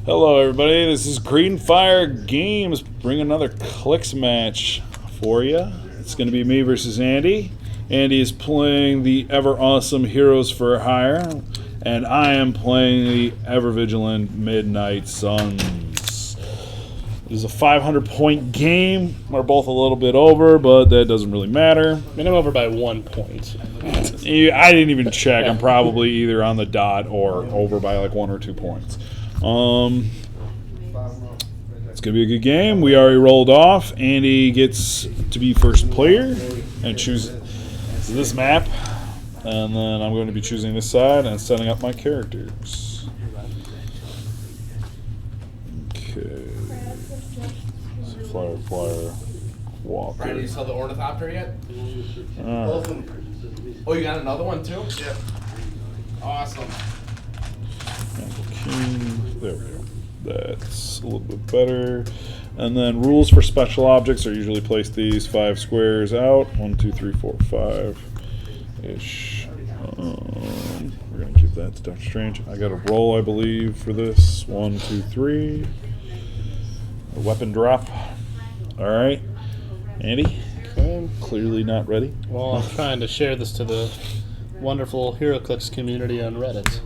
Hello, everybody. This is Green Fire Games. Bring another Clicks match for you. It's going to be me versus Andy. Andy is playing the ever awesome Heroes for Hire, and I am playing the ever vigilant Midnight Suns. It is a 500-point game. We're both a little bit over, but that doesn't really matter. I mean, I'm over by 1 point. I didn't even check. I'm probably either on the dot or over by like 1 or 2 points. It's going to be a good game. We already rolled off. Andy gets to be first player and choose this map. And then I'm going to be choosing this side and setting up my characters. Okay. Flyer, Walker. Brian, you saw the ornithopter yet? Oh, you got another one too? Yep. Awesome. Hannibal King. There we go. That's a little bit better. And then rules for special objects are usually place these 5 squares out. 1, 2, 3, 4, 5-ish. We're going to give that to Dr. Strange. I got a roll, I believe, for this. 1, 2, 3. A weapon drop. All right. Andy? Okay. Clearly not ready. Well, I'm trying to share this to the wonderful Heroclix community on Reddit.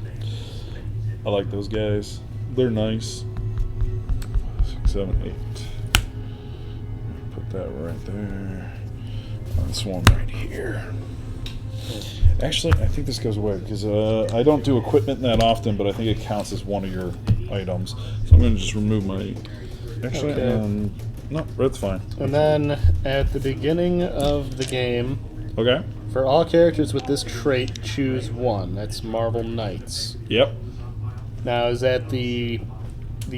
I like those guys. They're nice. 6, 7, 8. Put that right there. This one right here. Actually, I think this goes away because I don't do equipment that often, but I think it counts as one of your items. So I'm going to just remove my... Actually, Okay. no, that's fine. And then at the beginning of the game, Okay. for all characters with this trait, choose one. That's Marvel Knights. Yep. Now, is that the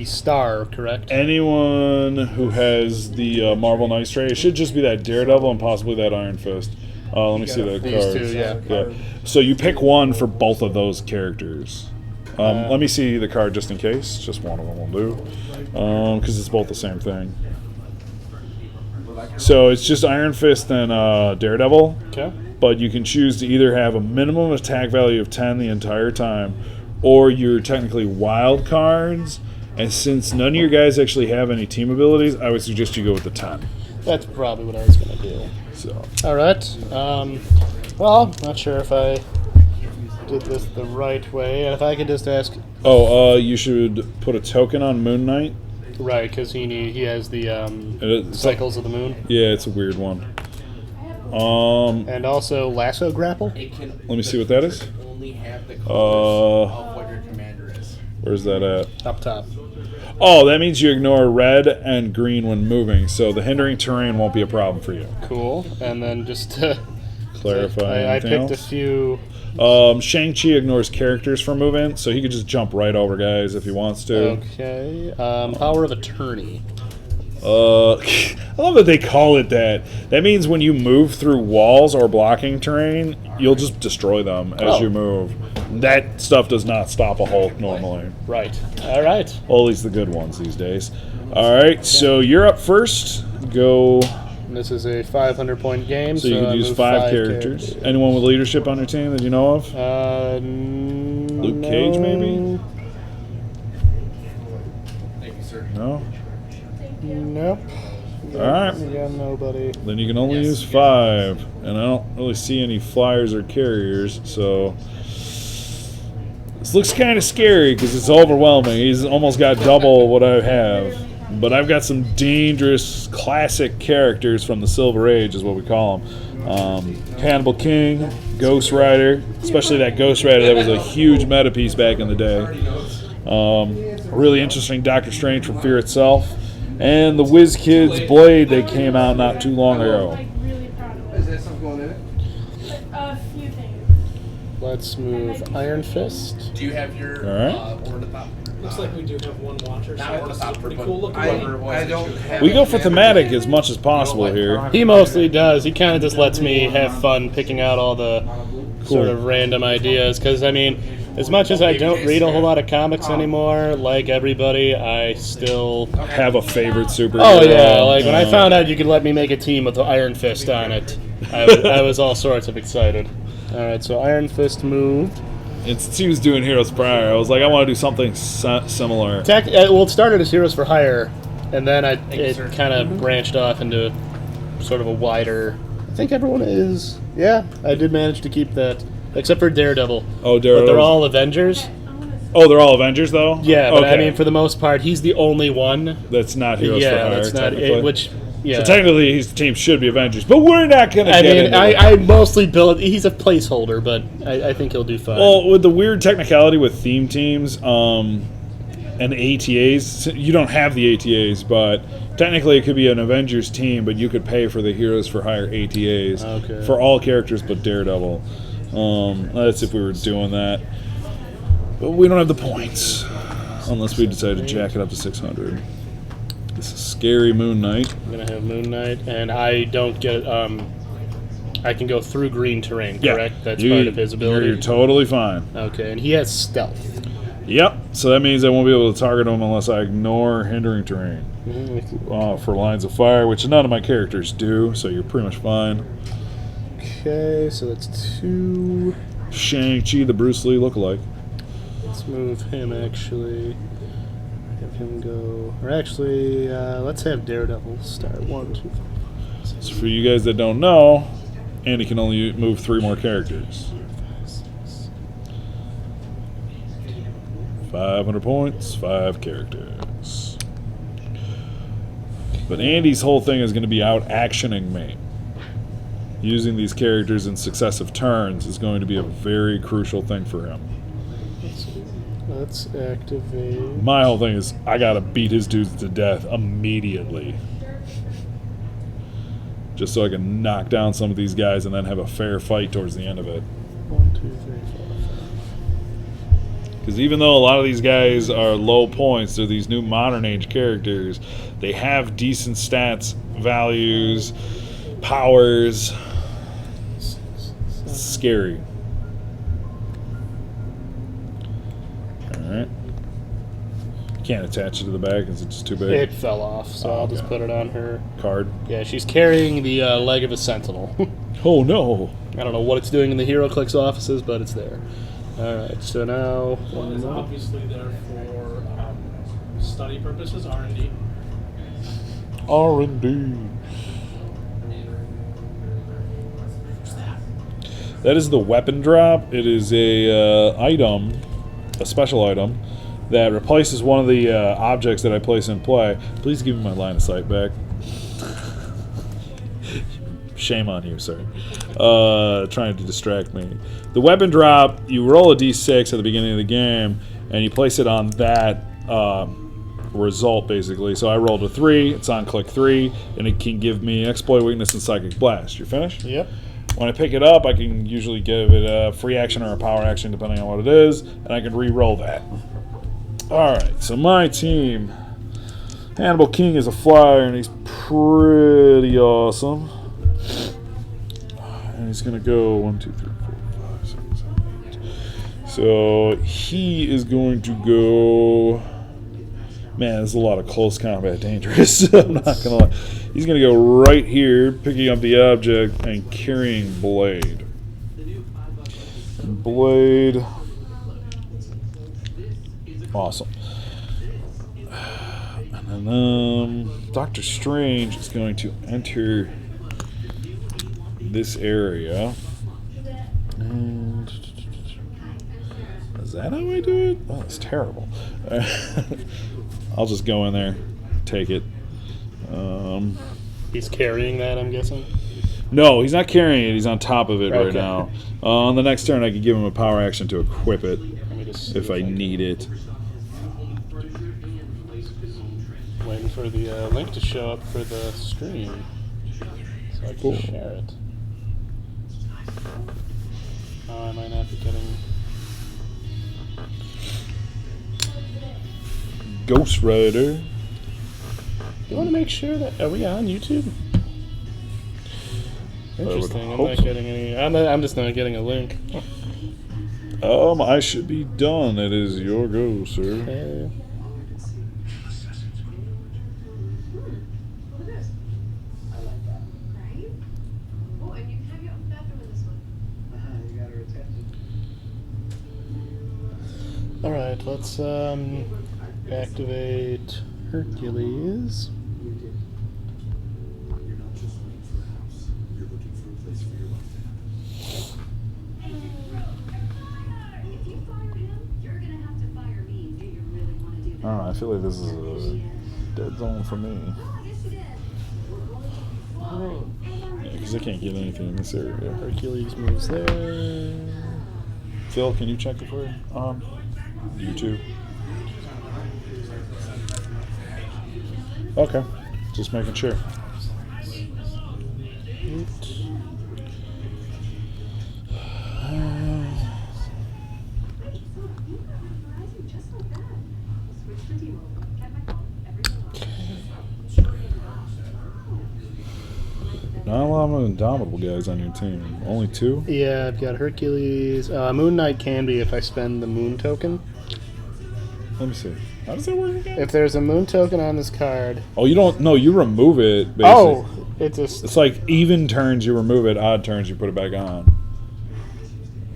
star, correct? Anyone who has the Marvel Knights trait, it should just be that Daredevil and possibly that Iron Fist. Let me see the These cards. two, yeah. So you pick one for both of those characters. Let me see the card just in case. Just one of them will do. Because it's both the same thing. So it's just Iron Fist and Daredevil. Okay. But you can choose to either have a minimum attack value of 10 the entire time, or you're technically wild cards. And since none of your guys actually have any team abilities, I would suggest you go with the 10. That's probably what I was going to do. So. All right. Well, not sure if I did this the right way. And if I could just ask... You should put a token on Moon Knight. Right, because he has the cycles of the moon. Yeah, it's a weird one. And also lasso grapple. Let me see what that is. Only have the colors of what your commander is. Where's that at? Up top. Oh, that means you ignore red and green when moving, so the hindering terrain won't be a problem for you. Cool. And then just to Clarify. I anything picked else? a few. Shang Chi ignores characters for movement, so he could just jump right over guys if he wants to. Okay. Power of attorney. I love that they call it that. That means when you move through walls or blocking terrain, you'll just destroy them as you move. That stuff does not stop a Hulk normally. Right. All right. Well, at least the good ones these days. All right, so you're up first. Go. And this is a 500-point game. So you can I use move 5 characters. Anyone with leadership on your team that you know of? Luke Cage, maybe? Thank you, sir. No? Nope. All right. We got nobody. Then you can only use 5. And I don't really see any flyers or carriers, so... This looks kind of scary because it's overwhelming. He's almost got double what I have. But I've got some dangerous classic characters from the Silver Age, is what we call them. Hannibal King, Ghost Rider, especially that Ghost Rider that was a huge meta piece back in the day. A really interesting Doctor Strange from Fear Itself. And the Whiz Kids Blade that came out not too long ago. Is there something going in it? A few things. Let's move Iron Fist. Do you have your All right. ornithopter? Looks like we do have one watcher, so Not that's a ornithopter, pretty but cool looking I one. don't have We go it. for thematic as much as possible here. He mostly does. He kind of just lets me have fun picking out all the sort of random ideas. Because, I mean, as much as I don't read a whole lot of comics anymore, like everybody, I still... Have a favorite superhero. Oh, yeah. Like, when I found out you could let me make a team with the Iron Fist on it, I was all sorts of excited. All right, so Iron Fist moved. And since he was doing Heroes prior, I was like, I want to do something similar. Well, it started as Heroes for Hire, and then it sir. kind of branched off into sort of a wider. I think everyone is. Yeah, I did manage to keep that, except for Daredevil. Oh, But Daredevil. they're all Avengers. Oh, they're all Avengers, though? Yeah, but I Okay. mean, for the most part, he's the only one. That's not Heroes for Yeah, Hire, that's not technically. it. Which, yeah. So technically, his team should be Avengers, but we're not going to I get mean, into it. I mostly build. He's a placeholder, but I think he'll do fine. Well, with the weird technicality with theme teams and ATAs, you don't have the ATAs, but technically it could be an Avengers team, but you could pay for the Heroes for Hire ATAs Okay. for all characters but Daredevil. That's if we were doing that. But we don't have the points unless we decide to jack it up to 600. This is Scary Moon Knight. I'm gonna have Moon Knight, and I don't get. I can go through green terrain, correct? That's part of his ability. You're totally fine. Okay, and he has stealth. Yep. So that means I won't be able to target him unless I ignore hindering terrain. For lines of fire, which none of my characters do, so you're pretty much fine. Okay, so that's 2. Shang Chi, the Bruce Lee lookalike. Let's move him, actually. Have him go... Or actually, let's have Daredevil start. 1, 2, 3. So for you guys that don't know, Andy can only move 3 more characters. 500 points, 5 characters. But Andy's whole thing is going to be out-actioning me. Using these characters in successive turns is going to be a very crucial thing for him. Let's activate... My whole thing is I gotta beat his dudes to death immediately. Just so I can knock down some of these guys and then have a fair fight towards the end of it. 1, 2, 3, 4, 5. Because even though a lot of these guys are low points, they're these new modern age characters, they have decent stats, values, powers. It's scary. Alright. Can't attach it to the back because it's too big. It fell off, so I'll just okay. put it on her. Card. Yeah, she's carrying the leg of a sentinel. Oh no! I don't know what it's doing in the Heroclix offices, but it's there. Alright, so now... One is obviously there for study purposes, R&D. R&D. That is the weapon drop. It is a item, a special item, that replaces one of the objects that I place in play. Please give me my line of sight back. Shame on you, sir. Trying to distract me. The weapon drop, you roll a d6 at the beginning of the game, and you place it on that result, basically. So I rolled a 3, it's on click 3, and it can give me exploit, weakness, and psychic blast. You're finished? Yep. When I pick it up, I can usually give it a free action or a power action, depending on what it is, and I can re-roll that. Alright, so my team. Hannibal King is a flyer, and he's pretty awesome. And he's going to go 1, 2, 3, 4, 5, 6, 7, 8. So he is going to go... Man, there's a lot of close combat dangerous. I'm not going to lie. He's going to go right here, picking up the object and carrying Blade. Blade. Awesome. And then Doctor Strange is going to enter this area. And is that how I do it? Oh, that's terrible. I'll just go in there, take it. He's carrying that, I'm guessing? No, he's not carrying it. He's on top of it right Okay. now. On the next turn, I could give him a power action to equip it Let me just see if I need it. Waiting for the link to show up for the stream so I can Cool. share it. Oh, I might not be getting... Ghost Rider. You want to make sure that... Are we on YouTube? Interesting. I'm hope not so. getting any... I'm just not getting a link. I should be done. It is your go, sir. Okay. let's activate Hercules. I don't know, I feel like this is a dead zone for me. Yeah, because I can't get anything in this area. Hercules moves there. Phil, can you check it for you too? Okay, just making sure. Not a lot of indomitable guys on your team. Only 2? Yeah, I've got Hercules. Moon Knight can be if I spend the moon token. Let me see. How does that work again? If there's a moon token on this card. Oh, you don't. No, you remove it. Basically. Oh, it just. It's like even turns you remove it, odd turns you put it back on.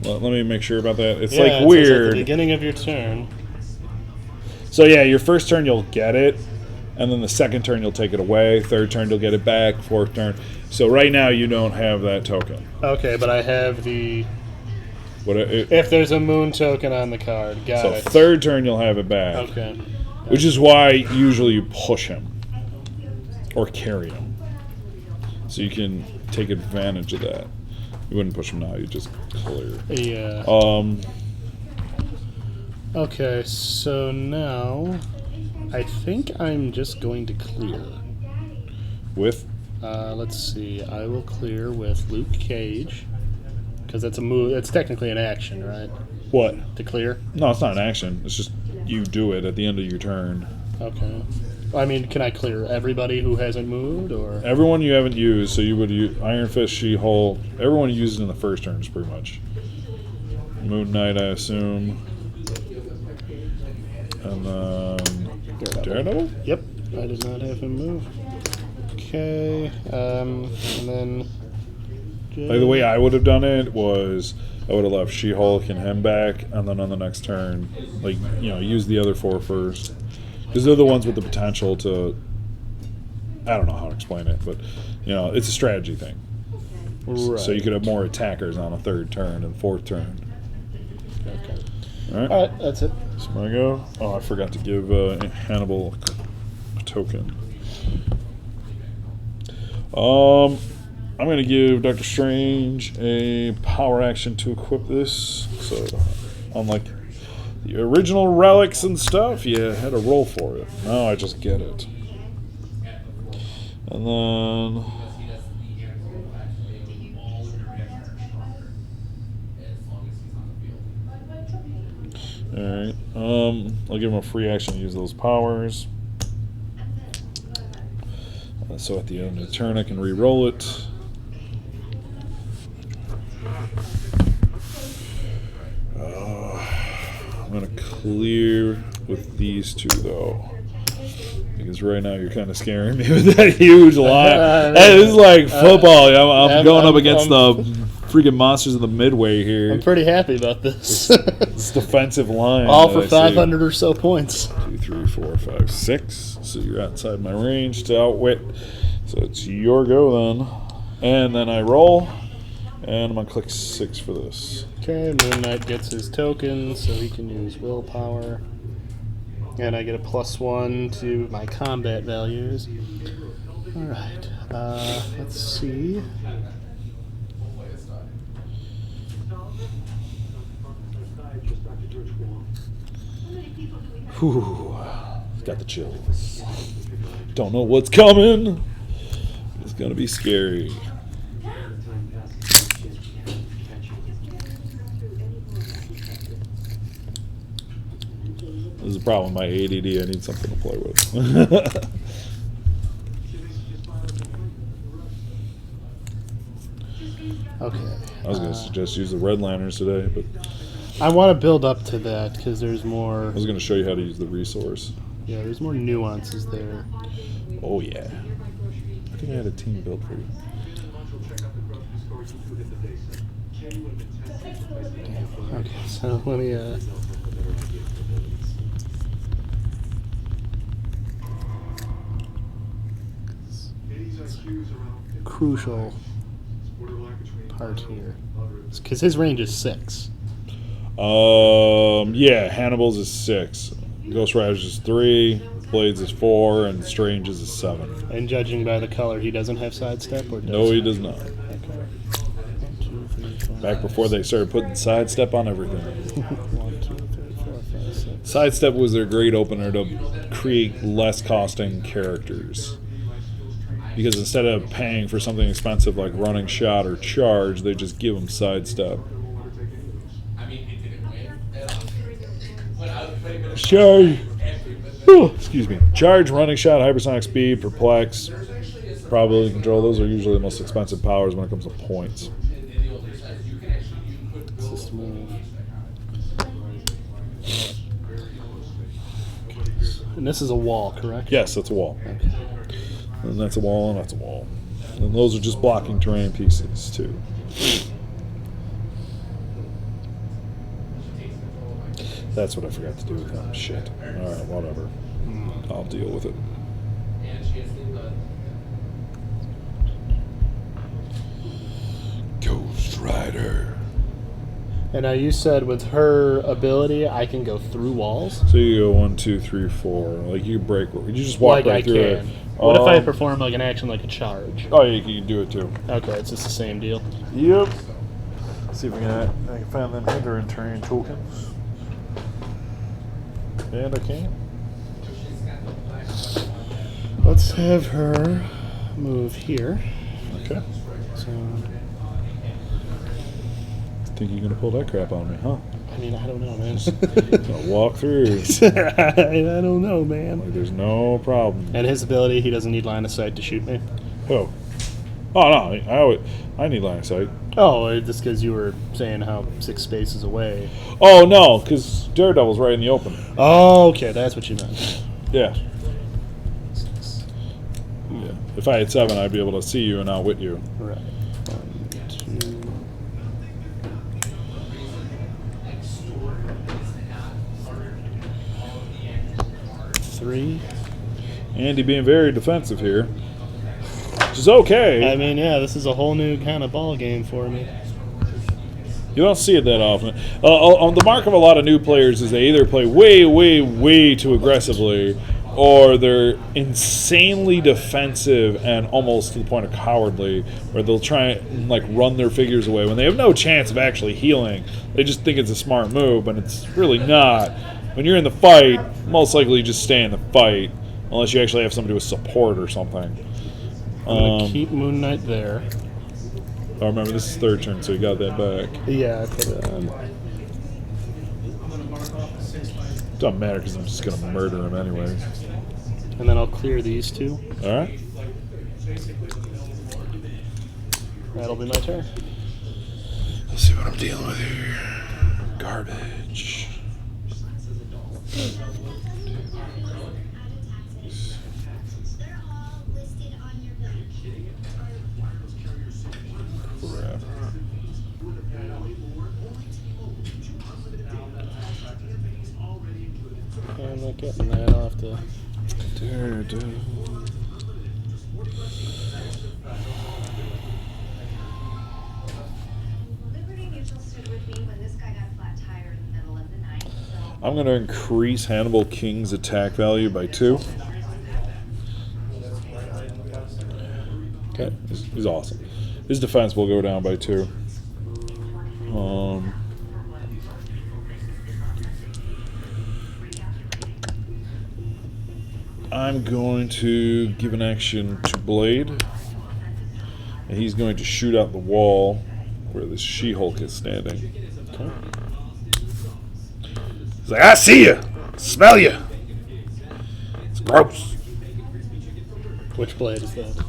Let me make sure about that. It's like it weird. says at the beginning of your turn. So yeah, your first turn you'll get it, and then the second turn you'll take it away. Third turn you'll get it back. Fourth turn. So right now you don't have that token. Okay, but I have the. If If there's a moon token on the card, got so it. third turn you'll have it back. Okay. Which is why usually you push him or carry him, so you can take advantage of that. You wouldn't push him now; you just clear. Yeah. Okay, so now I think I'm just going to clear. With Let's see. I will clear with Luke Cage because that's a move. It's technically an action, right? what? To clear. No, it's not an action. It's just you do it at the end of your turn. Okay. I mean, can I clear everybody who hasn't moved, or? Everyone you haven't used, so you would use Iron Fist, She-Hulk. Everyone you used in the first turn is pretty much. Moon Knight, I assume. And then Daredevil? Yep. I did not have him move. Okay. And then. Like the way I would have done it was I would have left She-Hulk and him back, and then on the next turn, like, use the other 4 first. Because they're the ones with the potential to, I don't know how to explain it, but, it's a strategy thing. Right. So you could have more attackers on a third turn and fourth turn. Okay. All right. All right. That's it. So I go. Oh, I forgot to give Hannibal a token. I'm going to give Doctor Strange a power action to equip this. So, unlike the original relics and stuff, you had to roll for it. Now I just get it. And then... Alright, I'll give him a free action to use those powers. So at the end of the turn I can re-roll it. I'm going to clear with these 2 though. Because right now you're kind of scaring me with that huge line. Hey, this is like football. I'm going up against the freaking monsters of the midway here. I'm pretty happy about this. This defensive line. All for 500 or so points. 2, 3, 4, 5, 6. So you're outside my range to outwit. So it's your go then. And then I roll. And I'm going to click 6 for this. Okay, Moon Knight gets his token, so he can use willpower. And I get a +1 to my combat values. Alright, let's see. Whew. Got the chills. Don't know what's coming. It's going to be scary. This is a problem with my ADD. I need something to play with. Okay. I was going to suggest use the red lanterns today, but I want to build up to that because there's more. I was going to show you how to use the resource. Yeah, there's more nuances there. Oh, yeah. I think I had a team built for you. Okay, so let me crucial part here. Because his range is 6. Yeah, Hannibal's is 6. Ghost Rider's is 3. Blades is 4, and Strange's is 7. And judging by the color, he doesn't have sidestep, or does No, he does not. Okay. 1, 2, 3, 4, Back before they started putting sidestep on everything. 1, 2, 3, 4, 5, 6. Sidestep was their great opener to create less costing characters. Because instead of paying for something expensive like running shot or charge, they just give them sidestep. Charge! Excuse me. Charge, running shot, hypersonic speed, perplex, probability control. Those are usually the most expensive powers when it comes to points. Let's just move. And this is a wall, correct? Yes, that's a wall. Okay. And that's a wall, and that's a wall. And those are just blocking terrain pieces, too. That's what I forgot to do with them. Shit. Alright, whatever. I'll deal with it. Ghost Rider. And now you said with her ability, I can go through walls? So you go 1, 2, 3, 4. Like you break. You just walk Like right I through can. it. What if I perform like an action like a charge? Oh, yeah, you can do it too. Okay, it's just the same deal. Yep. See if I can find them hindering terrain tokens. And I can. Let's have her move here. Okay. So, Think you're gonna pull that crap on me, huh? I mean, I don't know, man. Gonna walk through. I don't know, man. Like there's no problem. And his ability, he doesn't need line of sight to shoot me. Oh. Oh no, I need line of sight. Oh, just because you were saying how 6 spaces away. Oh no, because Daredevil's right in the open. Oh, okay, that's what you meant. Yeah. Yeah. If I had 7, I'd be able to see you and outwit you. Right. 1, 2. 3. Andy being very defensive here. Which is okay. I mean, yeah, this is a whole new kind of ball game for me. You don't see it that often. The mark of a lot of new players is they either play way, way, way too aggressively, or they're insanely defensive and almost to the point of cowardly, where they'll try and like run their figures away when they have no chance of actually healing. They just think it's a smart move, but it's really not. When you're in the fight, most likely you just stay in the fight, unless you actually have somebody with support or something. I'm going to keep Moon Knight there. Oh, remember, this is 3rd turn, so you got that back. Yeah, I put it on. Doesn't matter because I'm just going to murder him anyway. And then I'll clear these 2. All right. That'll be my turn. Let's see what I'm dealing with here. Garbage. Crap. I'm not getting that. I'll have to. Daredevil. I'm going to increase Hannibal King's attack value by 2. Okay, he's awesome. His defense will go down by 2. I'm going to give an action to Blade, and he's going to shoot out the wall where this She-Hulk is standing. Okay. He's like, I see you, smell you. It's gross. Which blade is that?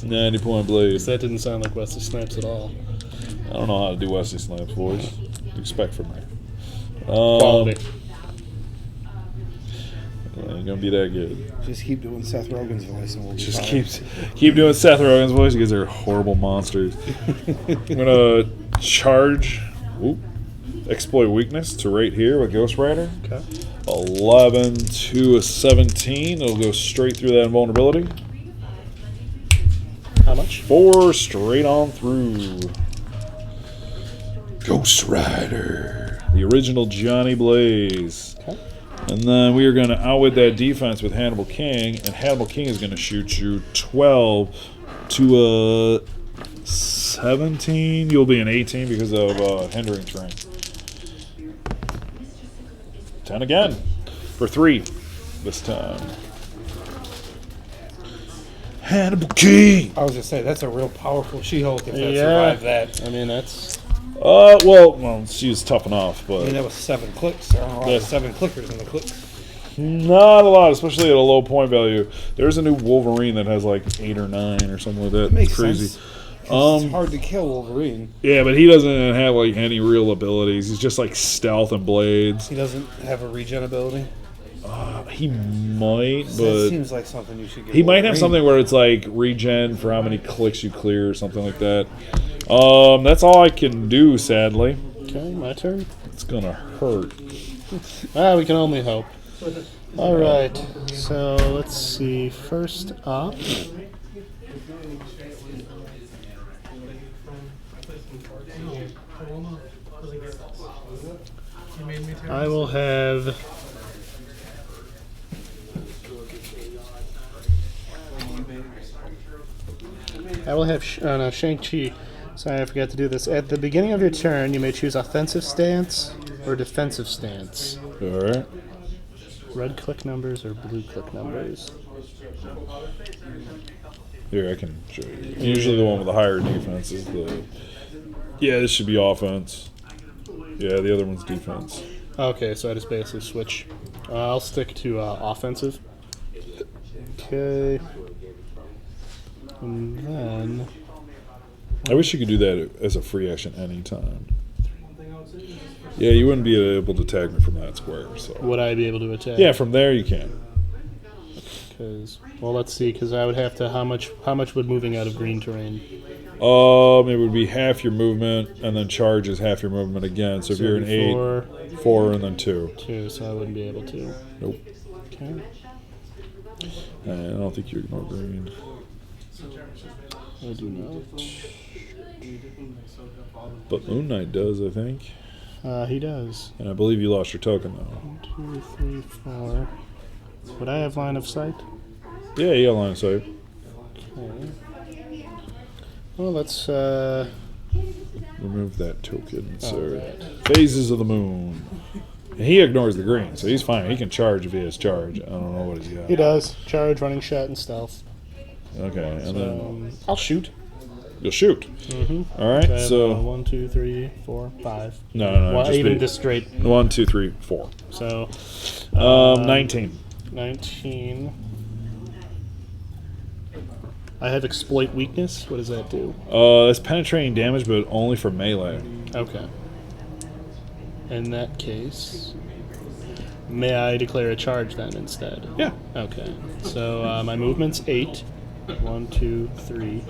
90-point Blade. That didn't sound like Wesley Snipes at all. I don't know how to do Wesley Snipes' voice. What do you expect from me? Quality. Ain't gonna be that good. Just keep doing Seth Rogen's voice and we'll be Just fine. keep doing Seth Rogen's voice because they're horrible monsters. I'm gonna charge, exploit weakness to right here with Ghost Rider. Okay. 11 to a 17. It'll go straight through that invulnerability. much? 4 straight on through. Ghost Rider. The original Johnny Blaze. Okay. And then we are going to outwit that defense with Hannibal King. And Hannibal King is going to shoot you 12 to 17. You'll be an 18 because of hindering terrain. 10 again for 3 this time. Hannibal King. I was just saying that's a real powerful She-Hulk if that Yeah. survived that. I mean, that's... Well, she's tough enough, I mean, but that was 7 clicks. There aren't a lot Yeah. of 7 clickers in the clicks. not a lot, especially at a low point value. There's a new Wolverine that has like 8 or 9 or something like that. Makes Crazy. sense. It's hard to kill Wolverine. Yeah, but he doesn't have like any real abilities. He's just like stealth and blades. He doesn't have a regen ability. He might, That but seems like something you should get. he might have Wolverine. something where it's like regen for how many clicks you clear or something like that. That's all I can do, sadly. Okay, my turn. It's gonna hurt. We can only hope. All right, so let's see. First up, I will have Shang Chi. Sorry, I forgot to do this. At the beginning of your turn, you may choose offensive stance or defensive stance. All right. Red click numbers or blue click numbers. Here, I can show you. Usually the one with the higher defense is the... Yeah, this should be offense. Yeah, the other one's defense. Okay, so I just basically switch. I'll stick to offensive. Okay. And then... I wish you could do that as a free action anytime. Yeah, you wouldn't be able to tag me from that square. So Would I be able to attack? yeah, from there you can. Because, well, let's see, because I would have to... How much would moving out of green terrain? It would be half your movement, and then charge is half your movement again. So if you're an 8, 4, and then 2. 2, so I wouldn't be able to. Nope. Okay. I don't think you ignore green. I do not. But Moon Knight does, I think. He does. And I believe you lost your token, though. 1, 2, 3, 4. Would I have line of sight? Yeah, you got line of sight. Okay. Well, let's Remove that token, sir. Alright. Phases of the Moon. And he ignores the green, so he's fine. He can charge if he has charge. I don't know what he's got. He does. Charge, running shot, and stealth. Okay, and then I'll shoot. you'll shoot. Mm-hmm. All right, I have, so 1, 2, 3, 4, 5. no, Well, just even be just straight. 1, 2, 3, 4. So 19. 19. I have exploit weakness. What does that do? That's penetrating damage, but only for melee. Okay. In that case, may I declare a charge then instead? Yeah. Okay. So my movement's 8. 1, 2, 3,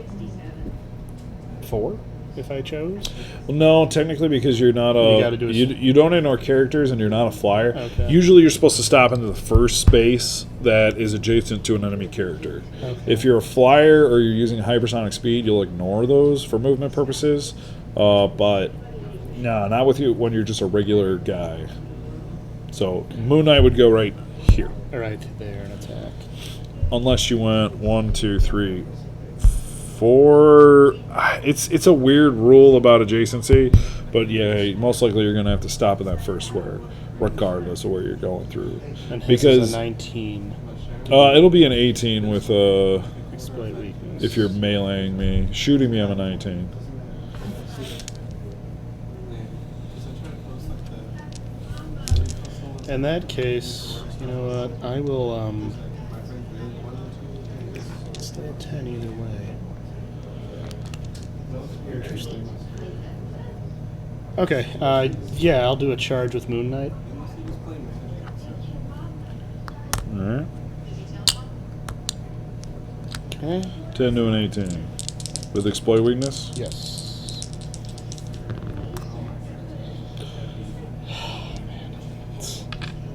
4. If I chose. Well, no, technically because you're not You a gotta do a you don't ignore characters and you're not a flyer. Okay. Usually you're supposed to stop into the first space that is adjacent to an enemy character. Okay. If you're a flyer or you're using hypersonic speed, you'll ignore those for movement purposes. But no, not with you when you're just a regular guy. So Moon Knight would go right here, Right there, an attack. unless you went 1, 2, 3, 4. It's a weird rule about adjacency, but yeah, most likely you're gonna have to stop in that first square, regardless of where you're going through. And his is Because a 19. it'll be an 18 with Exploit weakness. if you're meleeing me, shooting me. I'm a 19. In that case, you know what? I will still 10 either way. Interesting. Okay, yeah, I'll do a charge with Moon Knight. All right, Okay. 10 to an 18 with exploit weakness. Yes.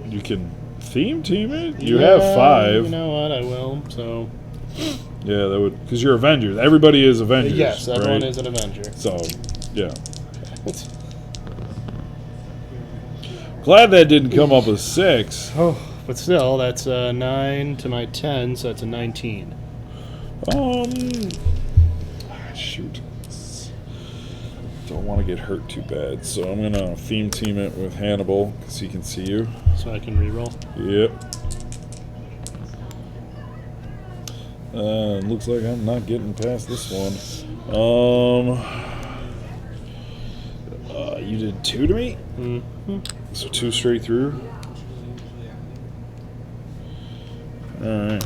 You can theme team it. You have 5. You know what? I will. So Yeah, that would, because you're Avengers. Everybody is Avengers. Yes, everyone right? is an Avenger. So, yeah. Glad that didn't come up with 6. Oh, but still, that's 9 to my 10, so that's a 19. Shoot. Don't want to get hurt too bad, so I'm going to theme team it with Hannibal, because he can see you. So I can reroll. Yep. Looks like I'm not getting past this one. You did 2 to me? Mm-hmm. So 2 straight through? Alright.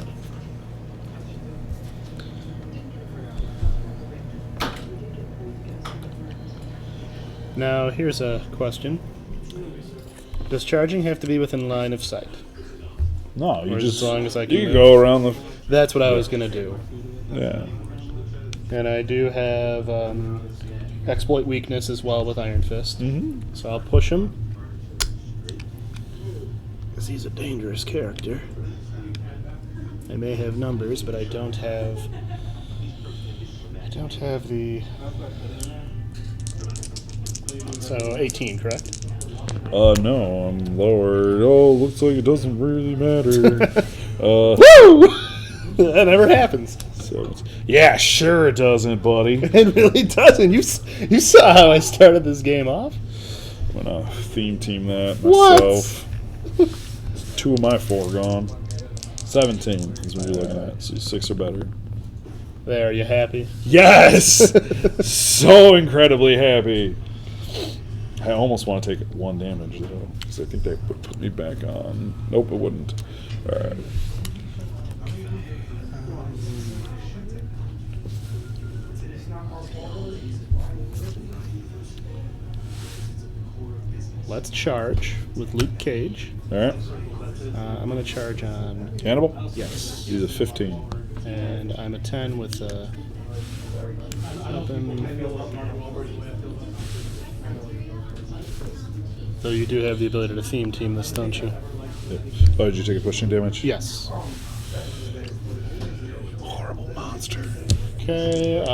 Now, here's a question. Does charging have to be within line of sight? No, you Or just, as long as I can you can move? go around the, That's what I was going to do. yeah. And I do have exploit weakness as well with Iron Fist. Mm-hmm. So I'll push him. Because he's a dangerous character. I may have numbers, but I don't have the... So 18, correct? No, I'm lower. Oh, looks like it doesn't really matter. Woo! That never happens. So, yeah, sure it doesn't, buddy. It really doesn't. You saw how I started this game off. I'm gonna theme team that What? myself. 2 of my 4 gone. 17 is what you're looking at. So 6 are better. There, are you happy? Yes! So incredibly happy. I almost want to take 1 damage, though, because I think they would put me back on. Nope, it wouldn't. Alright. Let's charge with Luke Cage. Alright. I'm going to charge on... Hannibal? Yes. He's a 15. And I'm a 10 with weapon. So you do have the ability to theme team this, don't you? Yeah. Oh, did you take a pushing damage? Yes. Horrible monster. Okay,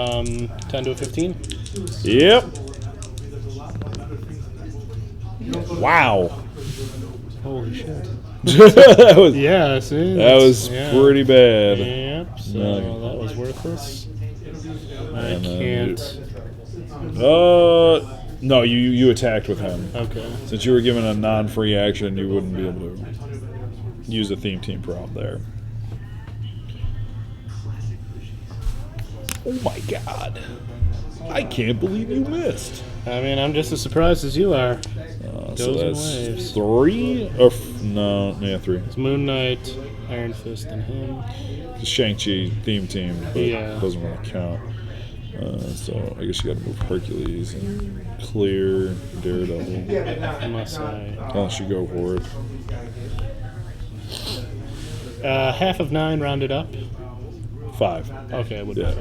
10 to a 15. Yep. Wow. Holy shit. that was, Yeah, see? that was pretty bad. Yep, so No. that was worthless. I And then can't... No, you attacked with him. Okay. Since you were given a non-free action, you wouldn't be able to use a theme team prop there. Oh my god. I can't believe you missed. I mean, I'm just as surprised as you are. So Goes in that's waves. 3? Or no, yeah, 3. It's Moon Knight, Iron Fist, and him. It's Shang Chi theme team, but Yeah. doesn't really count. So I guess you got to move Hercules and clear Daredevil. Unless I... Unless you go for it. half of 9 rounded up. 5. Okay, I would Yeah.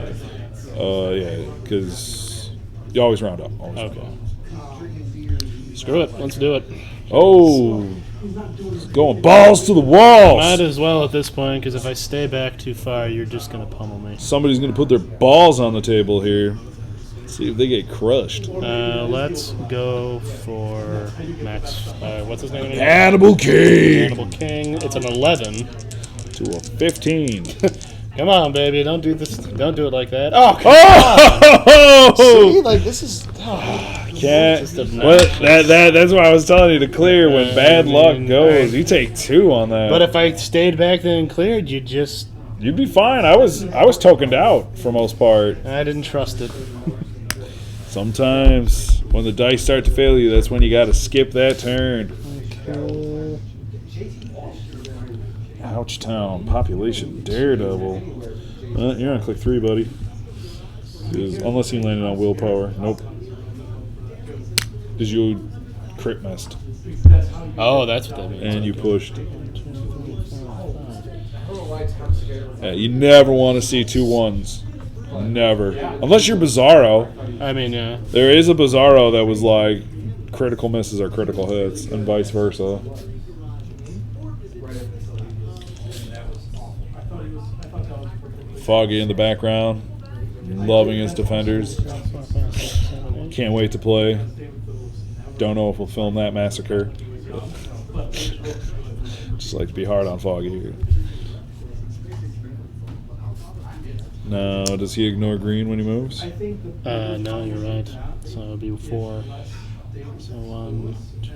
Yeah, because you always round up. Always round Okay. up. Screw it. Let's do it. Oh, it's going balls to the walls. Might as well at this point, because if I stay back too far, you're just going to pummel me. Somebody's going to put their balls on the table here. See if they get crushed. Let's go for Max. What's his name again? Hannibal King Hannibal King. It's an 11. to a 15. Come on, baby. Don't do this. Don't do it like that. Oh, come Oh! See, like this is. Can't. Just a Well, that's why I was telling you to clear when bad luck goes. You take 2 on that. But if I stayed back then and cleared, you'd be fine. I was tokened out for most part. I didn't trust it. Sometimes when the dice start to fail you, that's when you got to skip that turn. Okay. Ouchtown, population, Daredevil. You're on click 3, buddy. Unless you landed on willpower. Nope. Because you crit missed. Oh, that's what that means. And you pushed. Yeah, you never want to see 2 1s. Never. Unless you're Bizarro. I mean, yeah. There is a Bizarro that was like critical misses are critical hits, and vice versa. Foggy in the background, loving his defenders. Can't wait to play. Don't know if we'll film that massacre. Just like to be hard on Foggy here. Now, does he ignore green when he moves? No, you're right. So it would be 4. So 1, 2,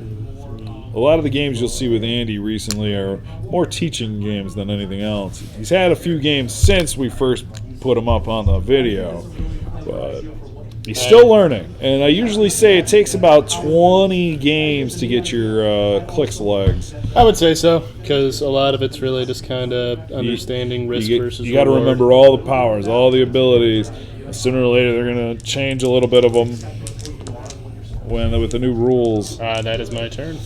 3. A lot of the games you'll see with Andy recently are more teaching games than anything else. He's had a few games since we first put him up on the video, but he's still learning. And I usually say it takes about 20 games to get your clicks legs. I would say so, because a lot of it's really just kind of understanding risk versus You got to reward. remember all the powers, all the abilities. And sooner or later, they're going to change a little bit of them with the new rules. That is my turn.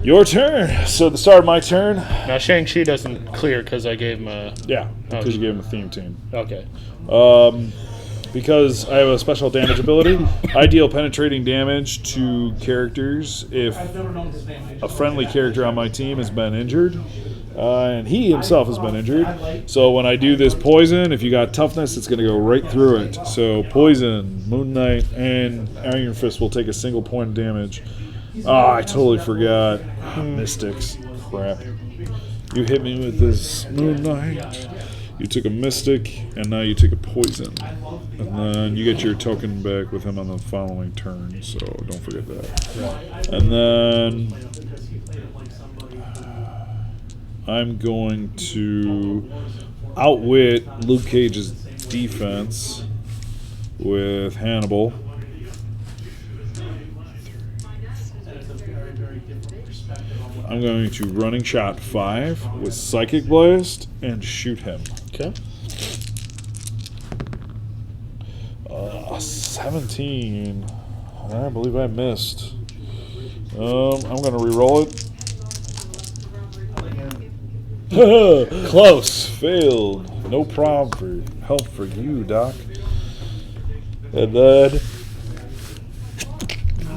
Your turn. So at the start of my turn, Now, Shang Chi doesn't clear because I gave him a... yeah, because you gave him a theme team. Okay. Because I have a special damage ability, I deal penetrating damage to characters if a friendly character on my team has been injured, and he himself has been injured. So when I do this poison, if you got toughness, it's going to go right through it. So poison, Moon Knight, and Iron Fist will take a single point of damage. I totally forgot. Mystics. Crap. You hit me with this Moon Knight. You took a Mystic, and now you take a Poison. And then you get your token back with him on the following turn, so don't forget that. And then I'm going to outwit Luke Cage's defense with Hannibal. I'm going to running shot 5 with Psychic Blast and shoot him. Okay. 17. I believe I missed. I'm going to re-roll it. Close. Failed. No problem for help for you, Doc. And then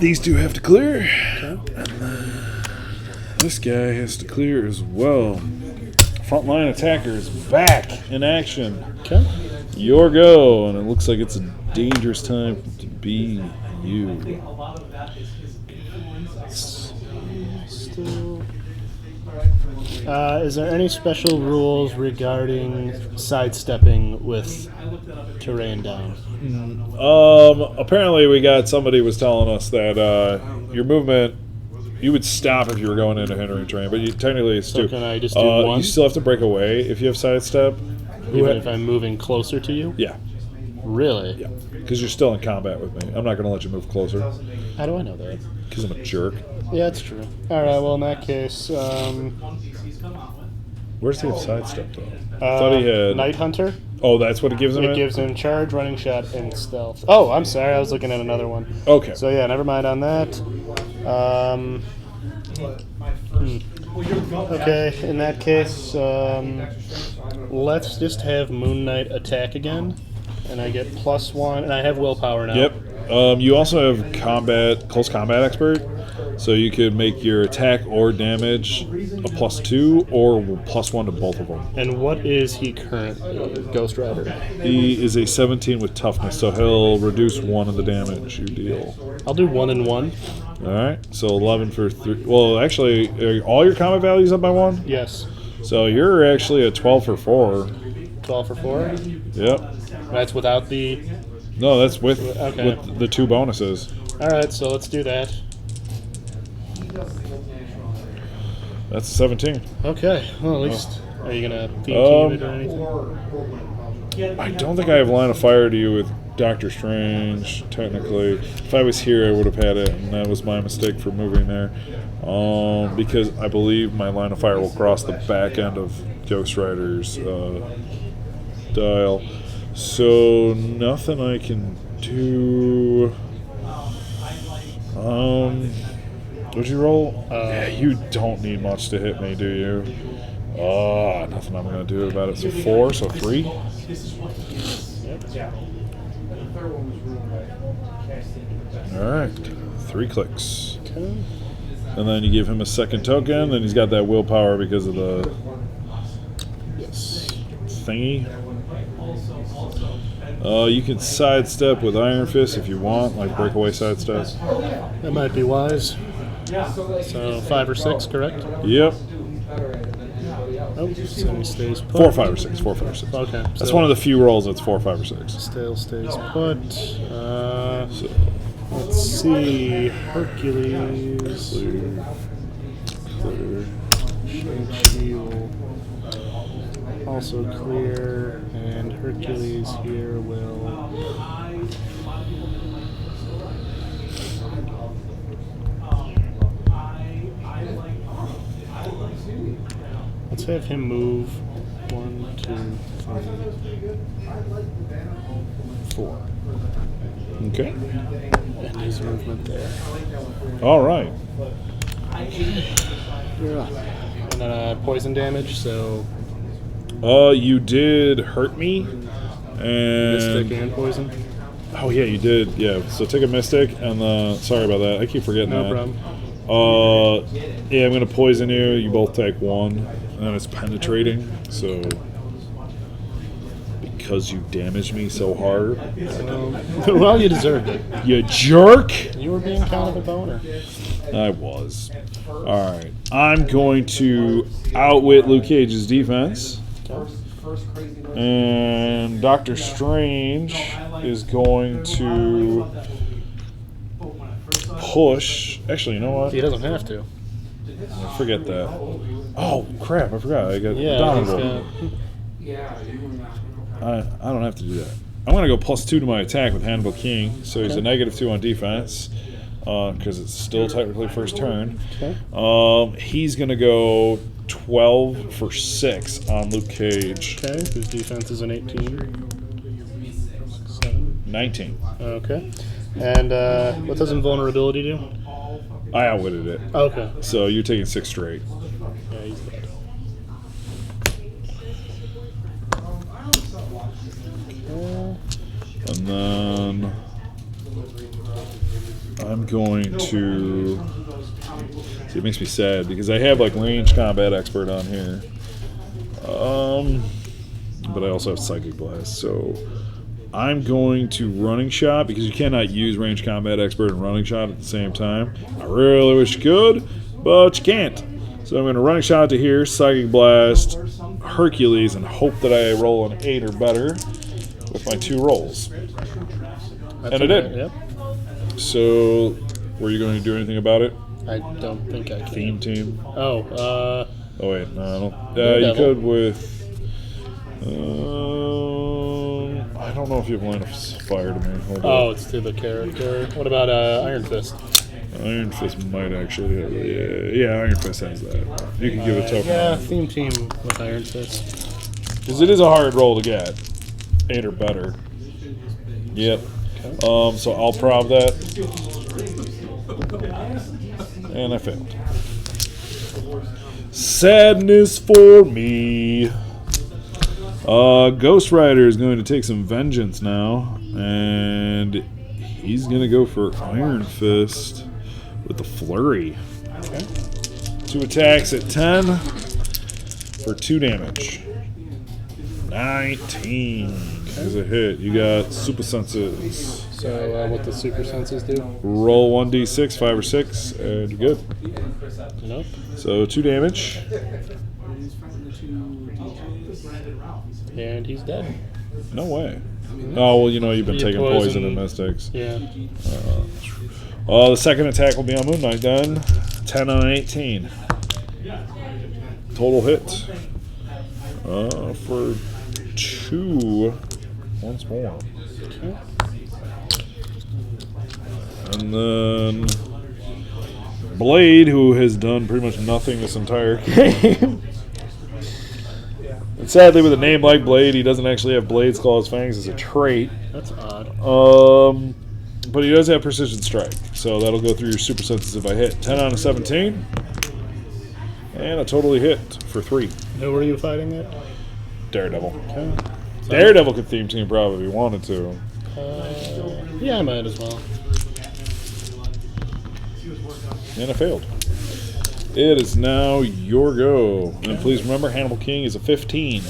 these two have to clear. Okay. And then this guy has to clear as well. Frontline attacker is back in action. Okay. Your go, and it looks like it's a dangerous time to be you. Is there any special rules regarding sidestepping with terrain down? Apparently we got somebody was telling us that your movement, you would stop if you were going into hindering terrain, but you technically So can I just do one? You still have to break away if you have sidestep. Even if I'm moving closer to you? Yeah, Really? yeah, because you're still in combat with me. I'm not going to let you move closer How do I know that? because I'm a jerk. Yeah, that's true. All right. Well, in that case, Where's he have sidestep though? I thought he had. Night Hunter. Oh, that's what it gives him. It gives him charge, running shot, and stealth. Oh, I'm sorry. I was looking at another one. Okay. So yeah, never mind on that. Okay, in that case, let's just have Moon Knight attack again, and I get +1, and I have willpower now. Yep. You also have close combat expert, so you could make your attack or damage a +2 or +1 to both of them. And what is he currently, Ghost Rider? He is a 17 with toughness, so he'll reduce 1 of the damage you deal. I'll do 1 and 1. All right, so 11 for 3. Well, actually, are all your combat values up by 1? Yes. So you're actually a 12 for 4. 12 for 4. Yep. That's without the. No, that's with Okay. with the 2 bonuses. All right, so let's do that. That's a 17. Okay. Well, at least are you gonna theme team it or anything? I don't think I have line of fire to you with Doctor Strange, technically. If I was here, I would have had it, and that was my mistake for moving there. Because I believe my line of fire will cross the back end of Ghost Rider's dial. So, nothing I can do. What'd you roll? Yeah, you don't need much to hit me, do you? Nothing I'm going to do about it. So 4, so 3? Alright, 3 clicks. Okay. And then you give him a second token, and he's got that willpower because of the... Yes. thingy. You can sidestep with Iron Fist if you want, like breakaway sidestep. That might be wise. So 5 or 6, correct? Yep. Oh, so he stays put. 4, 5, or 6. 4, 5, or 6. Okay. That's one of the few rolls that's 4, 5, or 6. Still stays put. So, Let's see. Hercules. clear. Shang Chi will also clear, and Hercules here will. Let's have him move 1, 2, 3, 4. Okay. And his movement there. All right. You're up. And then poison damage, so You did hurt me. Mystic And and poison. oh yeah, you did. Yeah. So take a Mystic, and sorry about that. I keep forgetting No that. problem. Yeah, I'm gonna poison you. You both take 1, and it's penetrating. So because you damaged me so hard, Well, you deserved it. you jerk. You were being kind of a boner. I was. All right. I'm going to outwit Luke Cage's defense, and Doctor Strange is going to push. Actually, you know what? He doesn't have to. Forget that. Oh crap! I forgot. I got Yeah, he's Daredevil. got, I don't have to do that. I'm going to go +2 to my attack with Hannibal King, so he's a -2 on defense because it's still technically first turn. okay. He's going to go 12 for 6 on Luke Cage. Okay. His defense is an 18. 7. 19. Okay. And what does invulnerability do? I outwitted it. Okay. So you're taking 6 straight. Yeah, he's dead. And then I'm going to... See, it makes me sad because I have like range combat expert on here. But I also have psychic blast. So I'm going to running shot because you cannot use range combat expert and running shot at the same time. I really wish you could, but you can't. So I'm going to running shot to here, psychic blast, Hercules, and hope that I roll an 8 or better with my 2 rolls. That's And I did. Yep. So, were you going to do anything about it? I don't think I can. Theme team? Oh, Oh wait, no, I don't. You Daredevil. could with. I don't know if you have line of fire to me. Hold oh, on. it's to the character. What about Iron Fist? Iron Fist might actually have. Yeah, Iron Fist has that. You can give a token. Yeah, theme team with Iron Fist. Because it is a hard roll to get. 8 or better. Yep. So I'll prob that. And I failed. Sadness for me. Ghost Rider is going to take some vengeance now. And he's going to go for Iron Fist with the flurry. Okay. 2 attacks at 10 for 2 damage. 19 is a hit. You got super senses. So what the super senses do? Roll 1d6, 5 or 6, and you're good. Nope. So 2 damage. And he's dead. No way. Oh, well, you know, you've been You taking poison poison. and mystics. Yeah. The second attack will be on Moon Knight then. 10 on an 18. Total hit. For 2 once more. Okay. And then Blade, who has done pretty much nothing this entire game. And sadly, with a name like Blade, he doesn't actually have Blade's Claws Fangs as a trait. That's odd. But he does have Precision Strike, so that'll go through your super senses if I hit. 10 on a 17. And I totally hit for 3. Who were you fighting at? Daredevil. Okay. Daredevil could theme team probably if he wanted to. Yeah, I might as well. And I failed. It is now your go. And please remember, Hannibal King is a 15.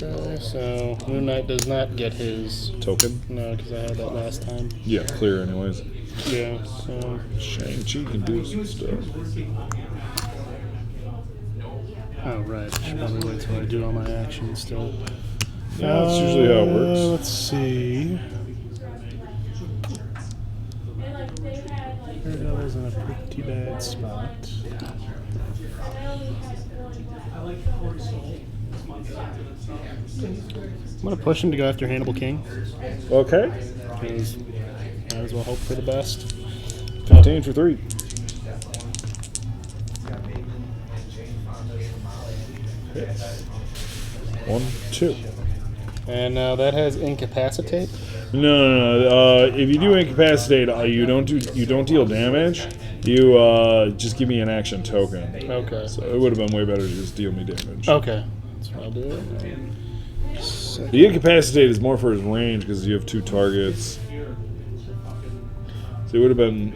Okay, so Moon Knight does not get his. Token? No, because I had that last time. Yeah, clear anyways. Yeah, so. Shang Chi can do some stuff. Oh, right. I should probably wait till I do all my actions still. Yeah, that's usually how it works. Let's see. Daredevil's in a pretty bad spot. I'm going to push him to go after Hannibal King. Okay. Because might as well hope for the best. 15 for 3. Hits. 1, 2. And now that has incapacitate. No. If you do incapacitate, you don't deal damage. You just give me an action token. Okay. So it would have been way better to just deal me damage. Okay. That's what I'll do. The incapacitate is more for his range because you have 2 targets. So it would have been.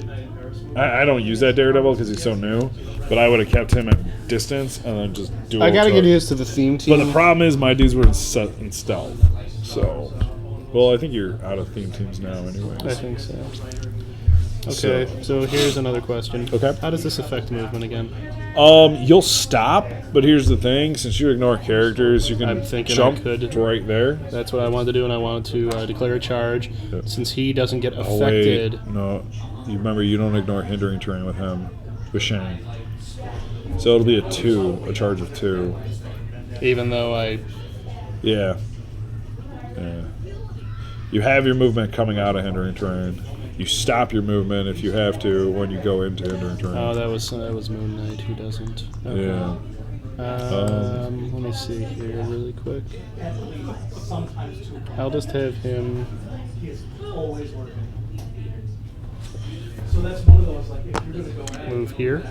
I don't use that Daredevil because he's so new, but I would have kept him at distance and then just do. I gotta get used to the theme team. But the problem is my dudes were in stealth. So, well, I think you're out of theme teams now, anyways. I think so. Okay, so here's another question. Okay. How does this affect movement again? You'll stop, but here's the thing: since you ignore characters, you can I'm thinking jump I could. right there. That's what I wanted to do, and I wanted to declare a charge. Yeah. Since he doesn't get Oh, wait. affected. No, you remember you don't ignore hindering terrain with him, with Shang. So it'll be a charge of 2. Even though I. Yeah. You have your movement coming out of hindering terrain. You stop your movement if you have to when you go into hindering terrain. Oh, that was Moon Knight who doesn't. Okay. Yeah. Let me see here really quick. I'll just have him. So that's one of those, like, if you're going to go at Move here.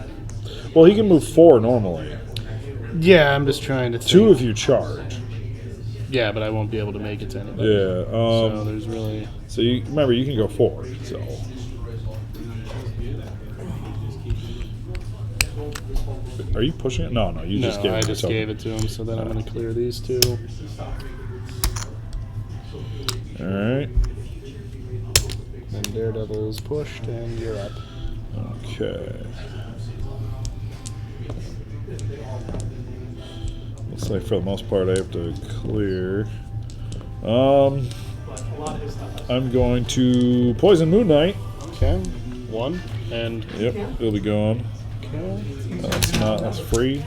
Well, he can move 4 normally. Yeah, I'm just trying to think. 2 if you charge. Yeah, but I won't be able to make it to anybody. Yeah. So there's really. So you remember you can go 4. So. Are you pushing it? No, you just gave I it. just gave it to him, so then I'm going to clear these 2. All right. And Daredevil's pushed, and you're up. Okay. Looks like for the most part I have to clear. I'm going to poison Moon Knight. Okay, 1, and. Yep, it'll be gone. Okay. That's free.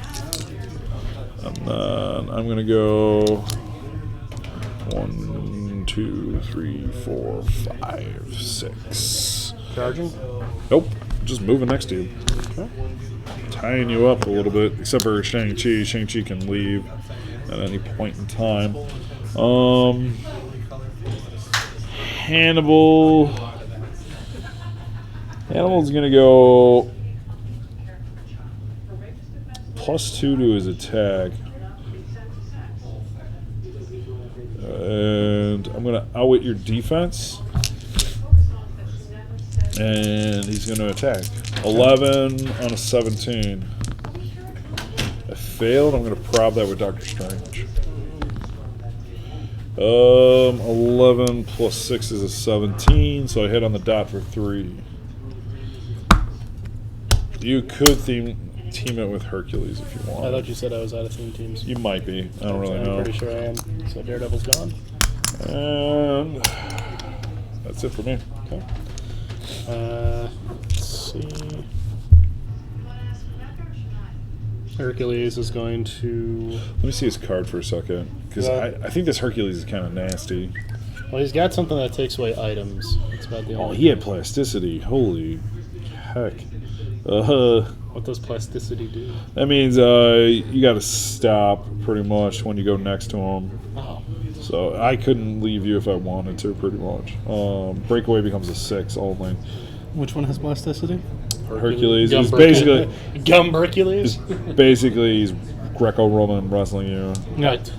And then I'm gonna go 1, 2, 3, 4, 5, 6. Charging? Nope, just moving next to you. Okay. Tying you up a little bit, except for Shang Chi. Shang Chi can leave at any point in time. Hannibal's gonna go +2 to his attack, and I'm gonna outwit your defense, and he's gonna attack. 11 on a 17. I failed. I'm gonna prob that with Doctor Strange. 11 plus 6 is a 17, so I hit on the dot for 3. You could team it with Hercules if you want. I thought you said I was out of theme teams. You might be. I don't really know. I'm pretty sure I am. So Daredevil's gone. And that's it for me. Okay. Let's see. Hercules is going to. Let me see his card for a second, because I think this Hercules is kind of nasty. Well, he's got something that takes away items. That's about the Oh, only. he had plasticity. Holy heck. What does plasticity do? That means you got to stop pretty much when you go next to him. Oh. So I couldn't leave you if I wanted to, pretty much. Breakaway becomes a 6 only. Which one has plasticity? Hercules is basically Hercules. he's Greco-Roman wrestling you. Right.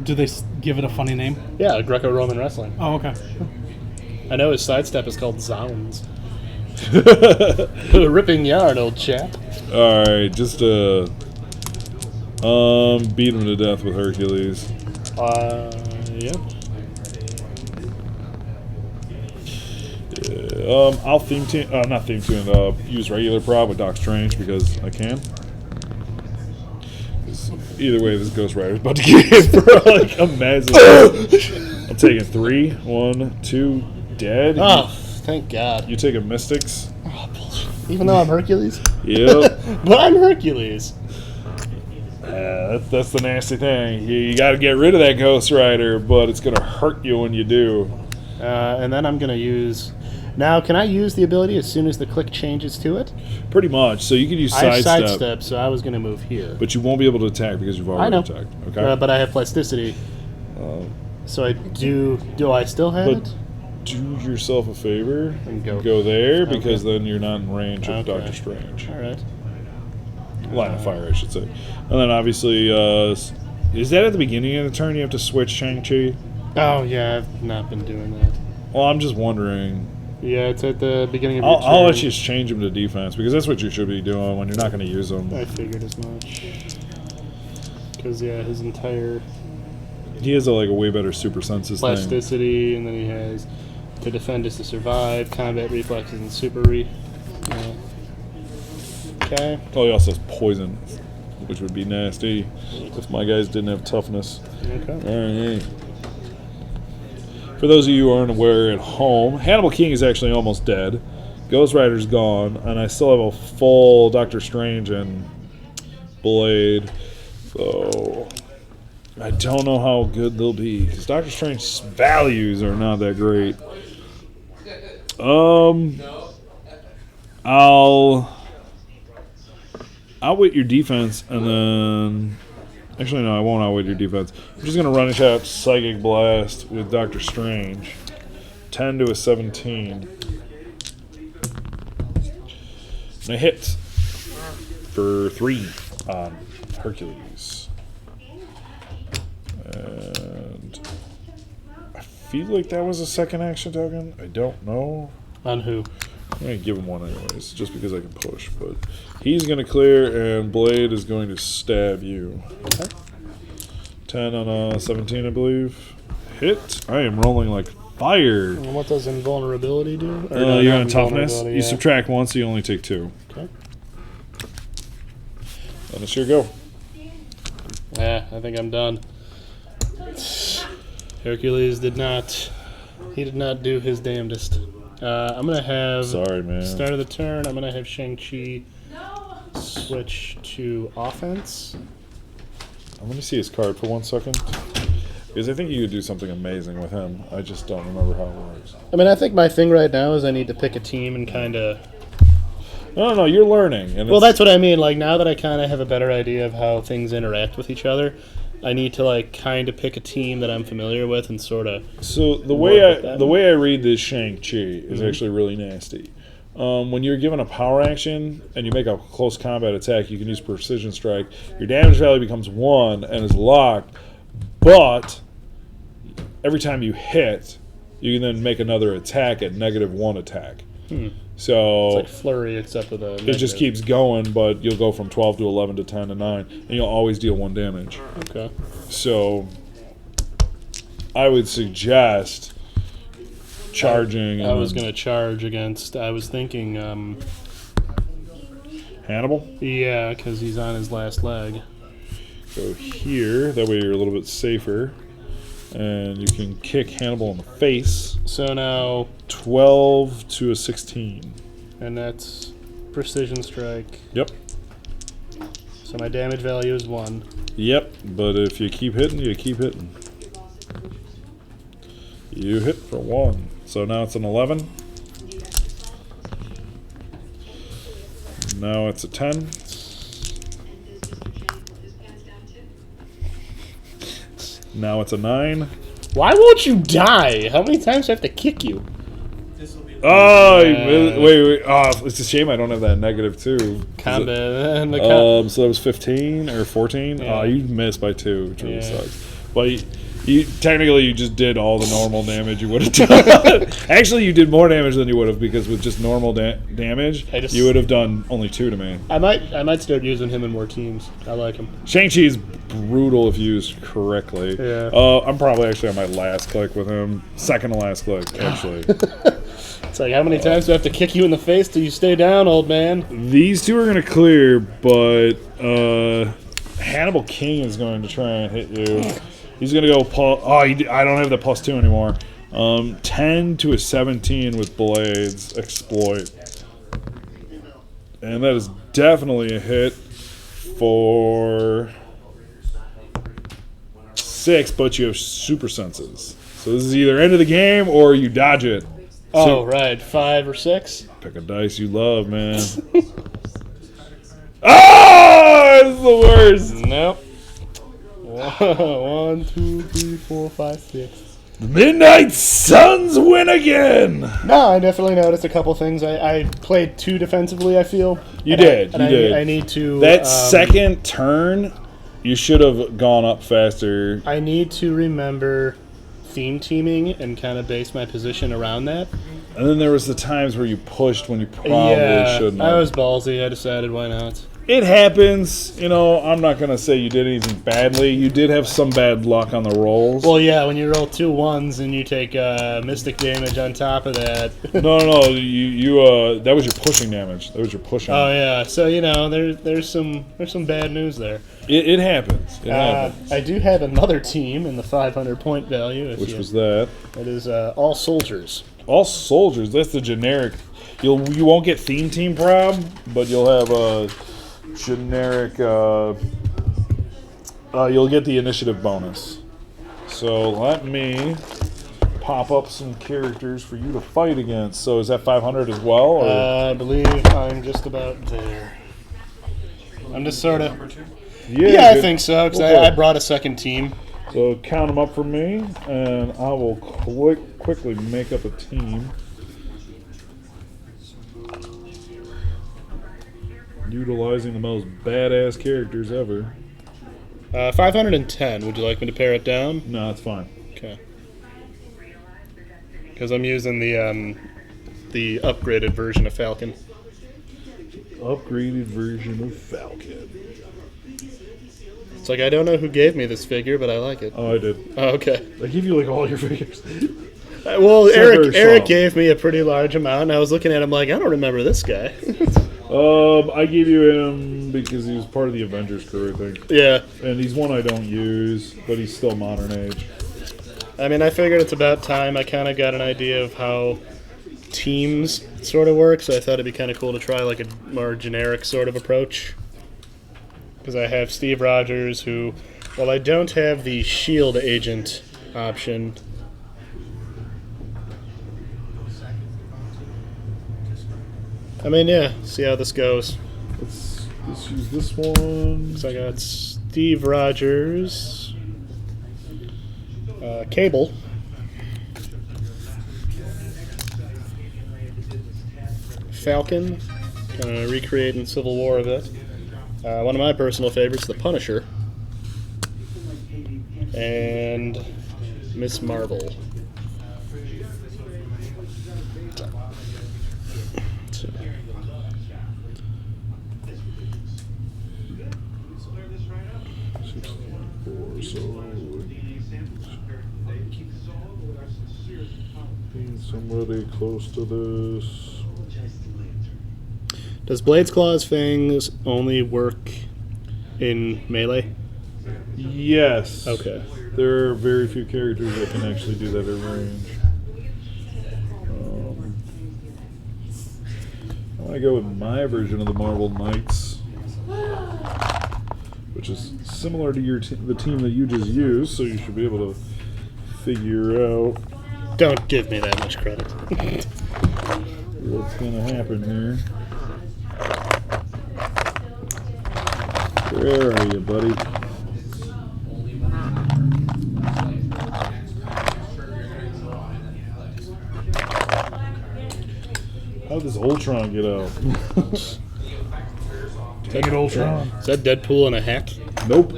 Do they give it a funny name? Yeah, Greco-Roman wrestling. Oh, okay. I know his sidestep is called Zounds. Ripping yarn, old chap. All right, just Beat him to death with Hercules. Yep. I'll theme tune, not theme tune, use regular prop with Doc Strange because I can. 'Cause either way, this Ghost Rider's about to get hit for like a massive. I'm taking 3, 1, 2, dead. Oh, thank God. You taking Mystics? Oh, bullshit. Even though I'm Hercules? Yep. But I'm Hercules. That's the nasty thing. You got to get rid of that Ghost Rider, but it's going to hurt you when you do. And then I'm going to use... Now, can I use the ability as soon as the click changes to it? Pretty much. So you can use I have sidestep, sidestep, so I was going to move here. but you won't be able to attack because you've I already know. attacked. Okay. But I have plasticity. So I do... Do I still have But it? do yourself a favor And go. there because then you're not in range of Okay. Doctor Strange. All right. Line of fire, I should say. And then obviously, is that at the beginning of the turn you have to switch Shang Chi? Oh, yeah, I've not been doing that. Well, I'm just wondering. Yeah, it's at the beginning of your turn. I'll let you just change him to defense because that's what you should be doing when you're not going to use them. I figured as much. Because, yeah, his entire He has a way better super senses thing. plasticity, and then he has to defend is to survive, combat reflexes, and super yeah. Okay. Oh, he also has poison, which would be nasty if my guys didn't have toughness. Okay. All right. For those of you who aren't aware at home, Hannibal King is actually almost dead. Ghost Rider's gone, and I still have a full Doctor Strange and Blade. So I don't know how good they'll be because Doctor Strange's values are not that great. I'll outwit your defense, and then... Actually, no, I won't outwit your defense. I'm just going to run out Psychic Blast with Doctor Strange. 10 to a 17. And I hit for 3 on Hercules. And I feel like that was a second action token. I don't know. On who? I'm going to give him one anyways, just because I can push. But he's going to clear, and Blade is going to stab you. Okay. 10 on a 17, I believe. Hit. I am rolling like fire. And what does invulnerability do? Or You're not on toughness. invulnerability, You yeah. subtract 1, so you only take 2. Okay. And it's your go. Yeah, I think I'm done. Hercules did not. He did not do his damnedest. I'm gonna have. Sorry, man. Start of the turn. I'm gonna have Shang-Chi switch to offense. I'm going to see his card for 1 second. Because I think you could do something amazing with him. I just don't remember how it works. I mean, I think my thing right now is I need to pick a team and kind of. No, you're learning. And Well, that's what I mean. Like, now that I kind of have a better idea of how things interact with each other, I need to kind of pick a team that I'm familiar with and sort of. So the work with way that. I read this Shang-Chi is actually really nasty. When you're given a power action and you make a close combat attack, you can use Precision Strike. Your damage value becomes 1 and is locked, but every time you hit, you can then make another attack at -1 attack. So It's like Flurry, except with a. it just keeps going, but you'll go from 12 to 11 to 10 to 9, and you'll always deal 1 damage. Okay. So I would suggest charging. I was going to charge against. I was thinking. Hannibal. Yeah, because he's on his last leg. Go here. That way you're a little bit safer, and you can kick Hannibal in the face. So now. 12 to a 16. And that's Precision Strike. Yep. So my damage value is 1. Yep. But if you keep hitting, you keep hitting. You hit for 1. So now it's an 11. Now it's a 10. Now it's a 9. Why won't you die? How many times do I have to kick you? Oh, wait. Oh, it's a shame I don't have that -2. Combat. And the So that was 15 or 14. Yeah. Oh, you missed by 2, which really Yeah. sucks. But Technically, you just did all the normal damage you would have done. Actually, you did more damage than you would have because with just normal damage, you would have done only 2 to me. I might start using him in more teams. I like him. Shang Chi is brutal if used correctly. Yeah. I'm probably actually on my last click with him. Second to last click, actually. It's like, how many times do I have to kick you in the face till you stay down, old man? These 2 are going to clear, but Hannibal King is going to try and hit you. He's going to go... I don't have the +2 anymore. 10 to a 17 with blades. Exploit. And that is definitely a hit for 6, but you have super senses. So this is either end of the game or you dodge it. Oh, right. 5 or 6? Pick a dice you love, man. Oh, it's the worst. Nope. 1, 2, 3, 4, 5, 6. The Midnight Suns win again. No, I definitely noticed a couple things. I played too defensively, I feel. You did. I need to... That second turn, you should have gone up faster. I need to remember theme teaming and kind of base my position around that. And then there was the times where you pushed when you probably shouldn't have. I was ballsy. I decided why not. It happens. You know, I'm not going to say you did anything badly. You did have some bad luck on the rolls. Well, yeah, when you roll 2 1s and you take mystic damage on top of that. No. You that was your pushing damage. That was your pushing. Oh, yeah. So, you know, there's some bad news there. It happens. It happens. I do have another team in the 500-point value. Which was that? That is all soldiers. All soldiers. That's the generic. You won't get theme team prob, but you'll have a generic. You'll get the initiative bonus. So let me pop up some characters for you to fight against. So is that 500 as well? Or? I believe I'm just about there. I'm just sort of. Yeah, I think so, because I brought a second team. So count them up for me, and I will quickly make up a team. Utilizing the most badass characters ever. 510. Would you like me to pare it down? No, it's fine. Okay. Because I'm using the upgraded version of Falcon. Upgraded version of Falcon. It's like, I don't know who gave me this figure, but I like it. Oh, I did. Oh, okay. I give you like all your figures. Well, Eric gave me a pretty large amount, and I was looking at him like, I don't remember this guy. I gave you him because he was part of the Avengers crew, I think. Yeah. And he's one I don't use, but he's still modern age. I mean, I figured it's about time. I kind of got an idea of how teams sort of work, so I thought it'd be kind of cool to try like a more generic sort of approach. Because I have Steve Rogers, who, while I don't have the shield agent option, I mean, yeah, see how this goes. Let's use this one. So I got Steve Rogers, Cable, Falcon, kind of recreating Civil War a bit. One of my personal favorites, the Punisher, and Miss Marvel. Somebody close to this. Does Blades Claw's Fangs only work in melee? Yes. Okay. There are very few characters that can actually do that at range. I want to go with my version of the Marvel Knights, which is similar to your the team that you just used, so you should be able to figure out Don't give me that much credit. what's going to happen here. Where are you, buddy? How does Ultron get out? Dang it, Ultron. Is that Deadpool in a hat? Nope.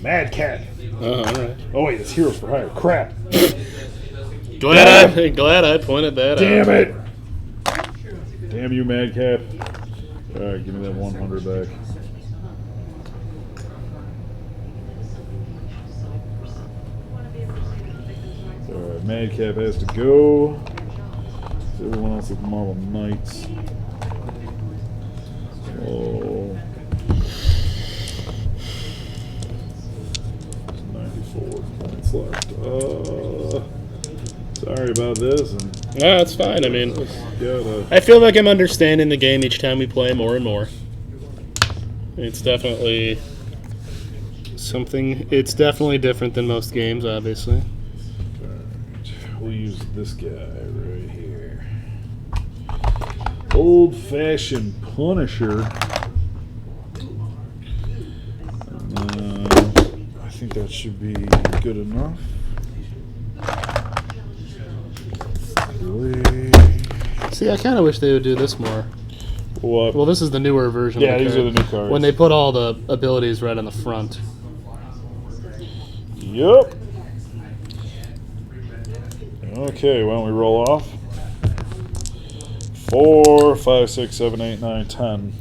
Mad Cat. All right. Oh wait, it's Heroes for Hire. Crap. Glad I pointed that Damn out. it. Damn you, Madcap. All right, give me that 100 back. All right, Madcap has to go. Everyone else is Marvel Knights. Oh. 94 points left. Sorry about this. And No, it's fine. I mean, gotta, I feel like I'm understanding the game each time we play more and more. It's definitely something. It's definitely different than most games, obviously. we'll use this guy right here. Old-fashioned Punisher. I think that should be good enough. See, I kind of wish they would do this more. What? Well, this is the newer version. Yeah, of the these card. are the new cards. When they put all the abilities right on the front. Yup. Okay, why don't we roll off? 4, 5, 6, 7, 8, 9, 10.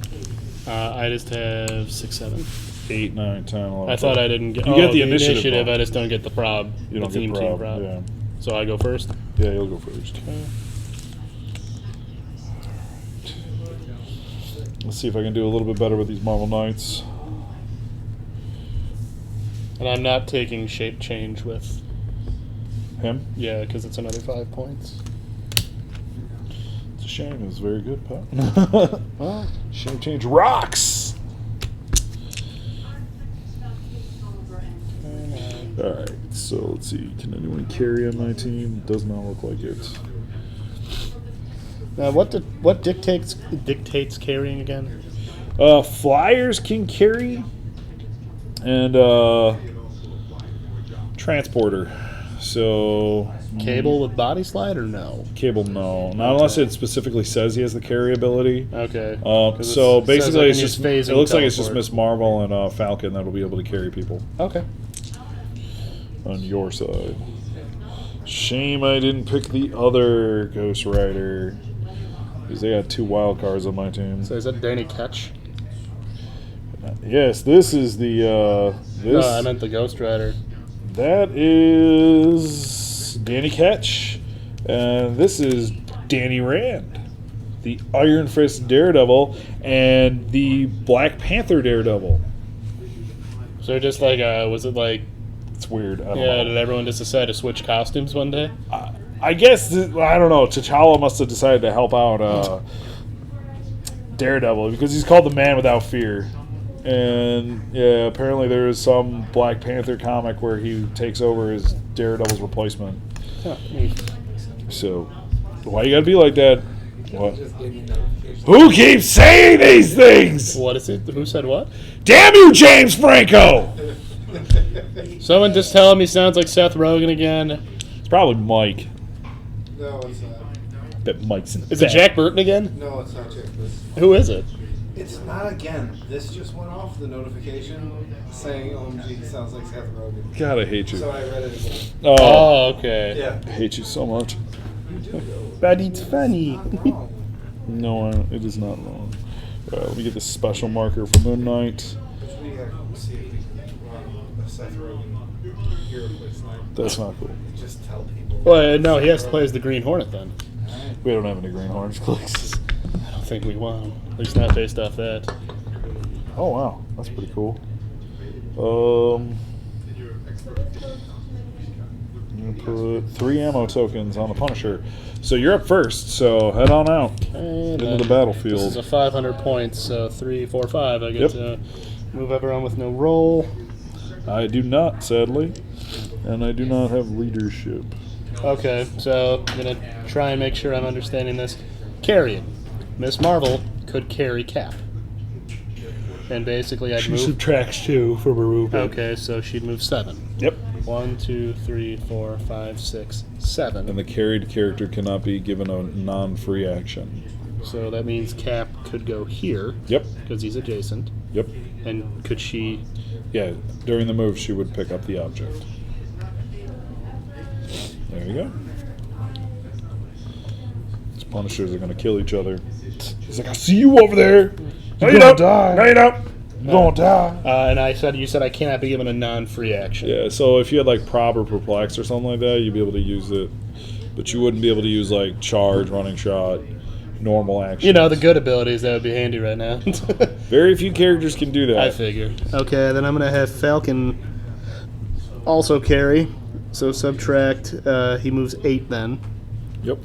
I just have 6, 7. 8, 9, 10, 11. I thought I didn't get. You get the initiative. I just don't get the prob. You don't the theme get team prob. prob. Yeah. So I go first. Yeah, you'll go first. Let's see if I can do a little bit better with these Marvel Knights. And I'm not taking shape change with. Him? Yeah, because it's another 5 points. It's a shame. It was very good, Pat. Well, Shape change rocks! Alright, so let's see. Can anyone carry on my team? Does not look like it. now what dictates carrying again? Flyers can carry. And, transporter. So Cable with body slide or no? Cable, no. Not unless it specifically says he has the carry ability. Okay. So it says basically, I it's can use just phasing it looks like it's just teleport. Miss Marvel and Falcon that'll be able to carry people Okay. on your side. Shame I didn't pick the other Ghost Rider because they got 2 wild cards on my team. So is that Danny Ketch? Yes, this is the this. No, I meant the Ghost Rider. That is Danny Ketch, and this is Danny Rand, the Iron Fist Daredevil, and the Black Panther Daredevil. So just like, was it like, It's weird. I don't yeah, know. did everyone just decide to switch costumes one day? I guess I don't know. T'Challa must have decided to help out Daredevil because he's called the Man Without Fear. And yeah, apparently there is some Black Panther comic where he takes over as Daredevil's replacement. Huh, neat. So, why you gotta be like that? What? Who keeps saying these things? What is it? Who said what? Damn you, James Franco! Someone just tell him he sounds like Seth Rogen again. It's probably Mike. No, it's not. Bet Mike's in. Is it Jack Burton again? No, it's not Jack. This. Who is it? It's not again. This just went off the notification saying OMG he sounds like Seth Rogen. God, I hate you. So I read it again. Oh, Oh, okay. Yeah. I hate you so much. But it's funny. Wrong. No, it is not wrong. Let me get this special marker for Moon Knight. Which we have to see if we can run a Seth Rogen Heroclix line. That's not cool. Just tell people. Well, no, he has to play as the Green Hornet then. We don't have any green orange clicks. I don't think we won. At least not based off that. Oh wow, that's pretty cool. I'm gonna put 3 ammo tokens on the Punisher. So you're up first. So head on out And into the battlefield. This is a 500 points, so 3, 4, 5. I get Yep. to move everyone with no roll. I do not, sadly, and I do not have leadership. Okay, so I'm going to try and make sure I'm understanding this. Carrying. Miss Marvel could carry Cap. And basically I'd move... subtracts 2 from her movement. Okay, so she'd move 7. Yep. 1, 2, 3, 4, 5, 6, 7. And the carried character cannot be given a non-free action. So that means Cap could go here. Yep. Because he's adjacent. Yep. And could she... Yeah, during the move, she would pick up the object. There you go. These Punishers are going to kill each other. He's like, I see you over there. No, you don't. die. No, you don't. You're going to die. And you said I cannot be given a non-free action. Yeah, so if you had like Prob or Perplex or something like that, you'd be able to use it. But you wouldn't be able to use like Charge, Running Shot, normal action. You know, the good abilities that would be handy right now. Very few characters can do that. I figure. Okay, then I'm going to have Falcon also carry. So subtract, he moves 8 then. Yep.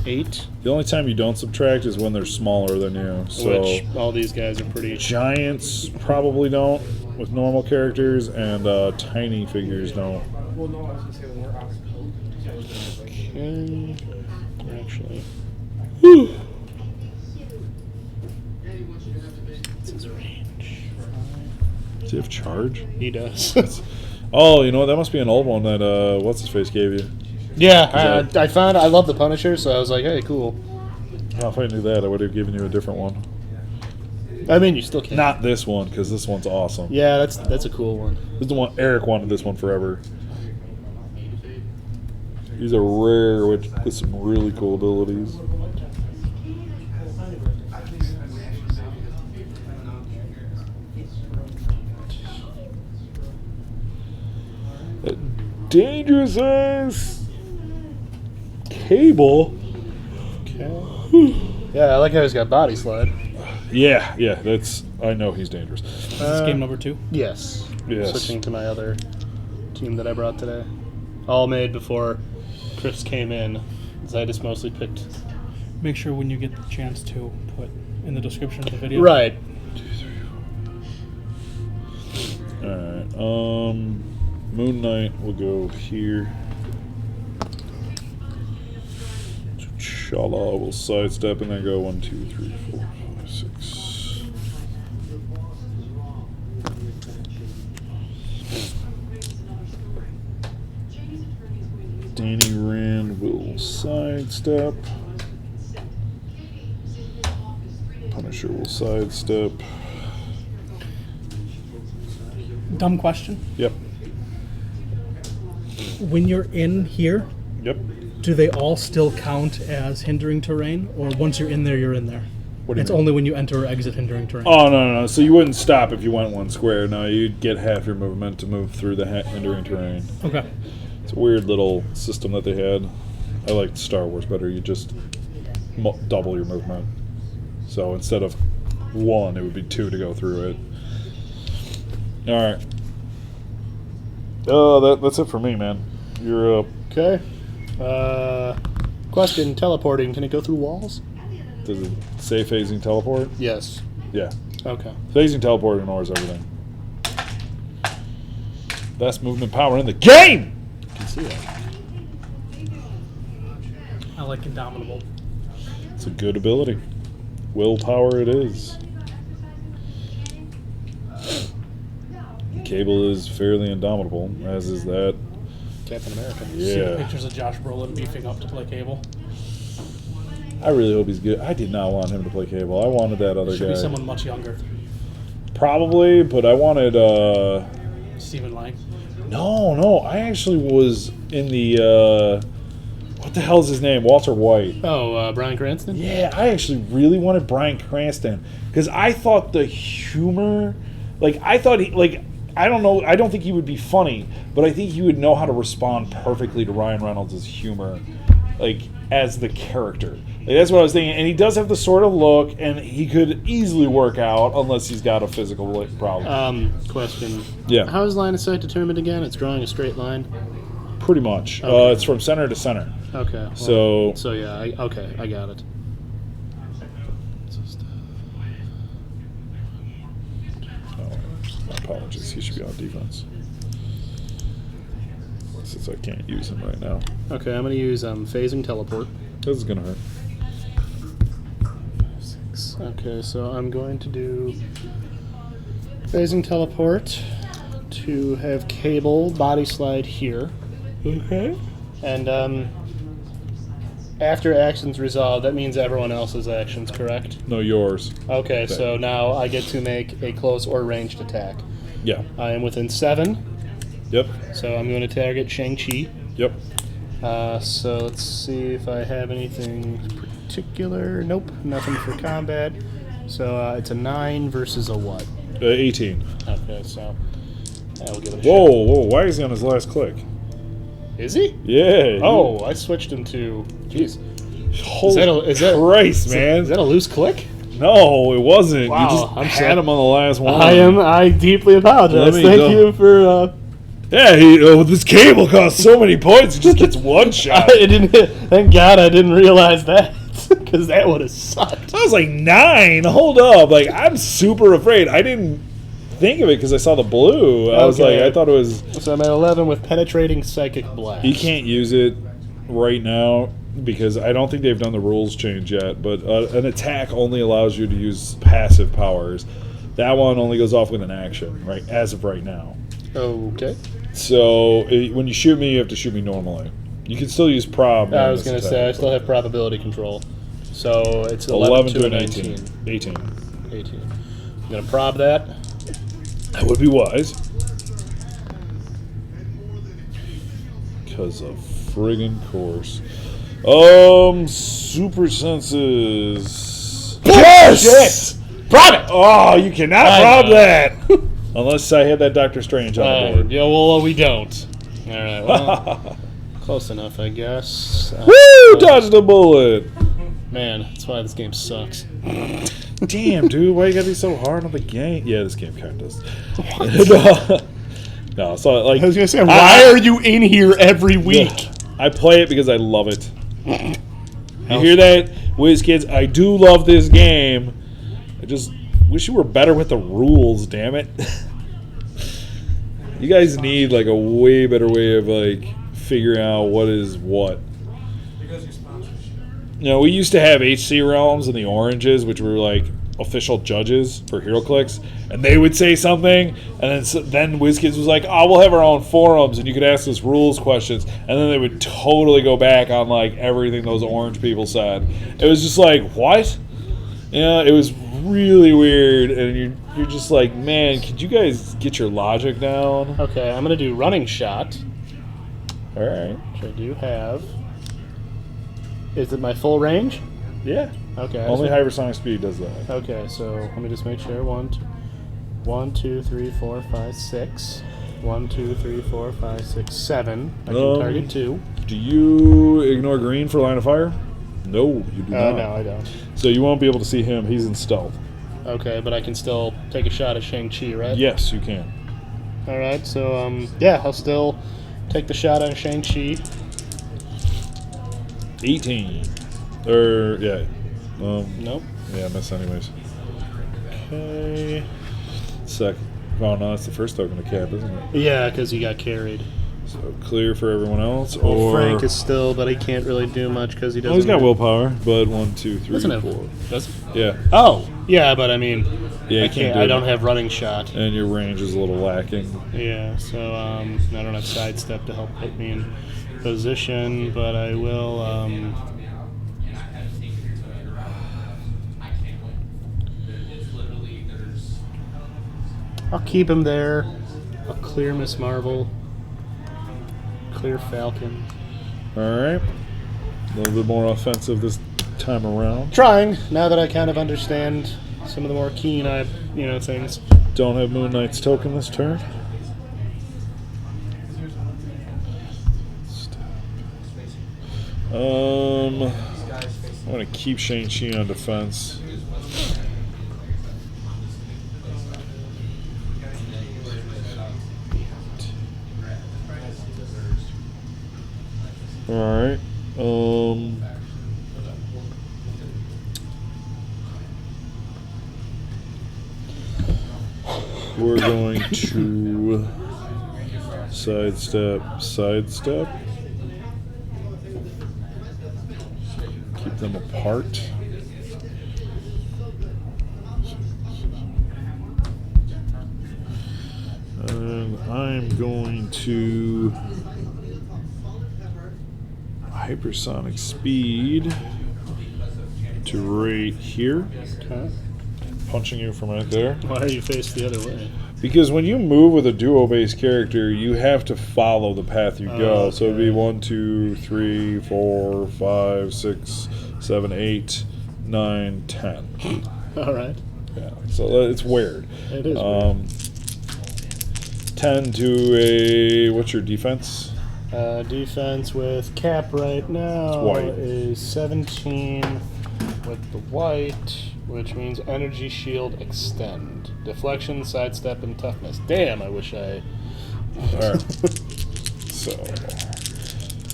8. The only time you don't subtract is when they're smaller than you. So Which all these guys are pretty... Giants probably don't with normal characters, and tiny figures don't. Well, no, I was going to say when we're out of code. Okay. Actually... What's his range? Does he have Charge? He does. Oh, you know what? That must be an old one that what's-his-face gave you. Yeah, I love the Punisher, so I was like, hey, cool. Oh, if I knew that, I would have given you a different one. I mean, you still can. Not this one, because this one's awesome. Yeah, that's a cool one. This is the one Eric wanted this one forever. These are rare with some really cool abilities. Dangerous as Cable. Okay. Yeah, I like how he's got body slide. Yeah, that's. I know he's dangerous. Is this game number 2? Yes. Yes. Switching to my other team that I brought today. All made before Chris came in, because I just mostly picked... Make sure when you get the chance to put in the description of the video. Right. Alright, Moon Knight will go here. T'Challa will sidestep and then go 1, 2, 3, 4, 5, 6. Danny Rand will sidestep. Punisher will sidestep. Dumb question. Yep. When you're in here, Yep. do they all still count as hindering terrain? Or once you're in there, you're in there? What do you It's mean? only when you enter or exit hindering terrain. Oh, no. So you wouldn't stop if you went 1 square. No, you'd get half your movement to move through the hindering terrain. Okay. It's a weird little system that they had. I liked Star Wars better. You just double your movement. So instead of 1, it would be 2 to go through it. All right. That's it for me, man. You're up. Okay. Question, teleporting, can it go through walls? Does it say phasing teleport? Yes. Yeah. Okay. Phasing teleport ignores everything. Best movement power in the game! You can see that. I like Indomitable. It's a good ability. Willpower it is. Cable is fairly indomitable, as is that. Captain America. See Yeah. pictures of Josh Brolin beefing up to play Cable. I really hope he's good. I did not want him to play Cable. I wanted that other Should guy. be someone much younger. Probably, but I wanted, Stephen Lang. No. I actually was in the, what the hell's his name? Walter White. Oh, Bryan Cranston? Yeah, I actually really wanted Bryan Cranston. Because I thought the humor, I don't know, I don't think he would be funny, but I think he would know how to respond perfectly to Ryan Reynolds' humor, as the character. That's what I was thinking. And he does have the sort of look, and he could easily work out, unless he's got a physical problem. Question. Yeah. How is line of sight determined again? It's drawing a straight line? Pretty much. Okay. It's from center to center. Okay. Well, So yeah, I got it. My apologies. He should be on defense. Since I can't use him right now. Okay, I'm going to use phasing teleport. This is going to hurt. 6. Okay, so I'm going to do phasing teleport to have Cable body slide here. Okay. And After actions resolved, that means everyone else's actions, correct? No, yours. Okay, so now I get to make a close or ranged attack. Yeah. I am within 7, Yep. so I'm going to target Shang Chi. Yep. So let's see if I have anything particular. Nope, nothing for combat. So it's a 9 versus a what? 18. Okay, so I'll give it a Whoa! Why is he on his last click? shot. Is he? Yeah. Oh, I switched him to. Jeez. Holy is that Christ, man! Is that a loose click? No, it wasn't. Wow, You just I'm had sorry. him on the last one. I deeply apologize. Let me Thank go. you for. Yeah, this cable costs so many points. He just gets one shot. I didn't. Thank God I didn't realize that, because that would have sucked. I was like 9. Hold up. Like, I'm super afraid. I didn't think of it because I saw the blue. I was Okay. like, I thought it was. So I'm at 11 with penetrating psychic blast. You can't use it right now because I don't think they've done the rules change yet. But an attack only allows you to use passive powers. That one only goes off with an action, right? As of right now. Okay. So when you shoot me, you have to shoot me normally. You can still use prob. I was going to say, I still have probability control. So it's 11 to to a an 19. 18. 18. I'm going to prob that. That would be wise. Because of friggin' course. Super senses. Yes! Prob it! Oh, you cannot I prob know. that! Unless I had that Doctor Strange on the board. Yeah, well, we don't. All right, well, close enough, I guess. Woo! Dodged a bullet! Man, that's why this game sucks. Damn, dude, why you gotta be so hard on the game? Yeah, this game kind of does. No, so like I was gonna say, why are you in here every week? I play it because I love it. You hear that, WizKids? I do love this game. I just wish you were better with the rules. Damn it! You guys need like a way better way of like figuring out what is what. You know, we used to have HC Realms and the Oranges, which were like official judges for Heroclix, and they would say something, and then WizKids was like, "Oh, we'll have our own forums, and you could ask us rules questions," and then they would totally go back on like everything those Orange people said. It was just like, what? Yeah, it was really weird, and you're just like, man, could you guys get your logic down? Okay, I'm gonna do running shot, All right. which I do have. Is it my full range? Yeah. Okay. Only hypersonic speed does that. Okay, so let me just make sure. 1, 2, 3, 4, 5, 6. 1, 2, 3, 4, 5, 6, 7. I can target 2. Do you ignore green for line of fire? No, you do not. No, I don't. So you won't be able to see him. He's in stealth. Okay, but I can still take a shot at Shang Chi, right? Yes, you can. All right, so yeah, I'll still take the shot on Shang Chi. 18. Yeah. Nope. Yeah, miss anyways. Okay. Second. Oh, no, that's the first token of cap, isn't it? Yeah, because he got carried. So clear for everyone else. Well, Or Frank is still, but he can't really do much because he doesn't. he's got willpower, but 1, 2, 3, Doesn't have. 4. Does he? Yeah. Oh, yeah, but I mean, Yeah, I you can't do I it. don't have running shot. And your range is a little lacking. Yeah, so I don't have sidestep to help put me in position, but I will. I'll keep him there. I'll clear Miss Marvel. Clear Falcon. Alright. A little bit more offensive this time around. Trying, now that I kind of understand some of the more keen things. Don't have Moon Knight's token this turn. I'm going to keep Shang-Chi on defense. Alright. We're going to sidestep. Keep them apart. And I'm going to... I hypersonic speed to right here, Okay. punching you from right there. Why are you faced the other way? Because when you move with a duo-based character, you have to follow the path you go. Okay. So it'd be 1, 2, 3, 4, 5, 6, 7, 8, 9, 10. All right. Yeah, so it's weird. It is weird. 10 to a, what's your defense? Defense with cap right now It's white. is 17 with the white, which means energy shield extend. Deflection, sidestep, and toughness. Damn, I wish I... Alright. So,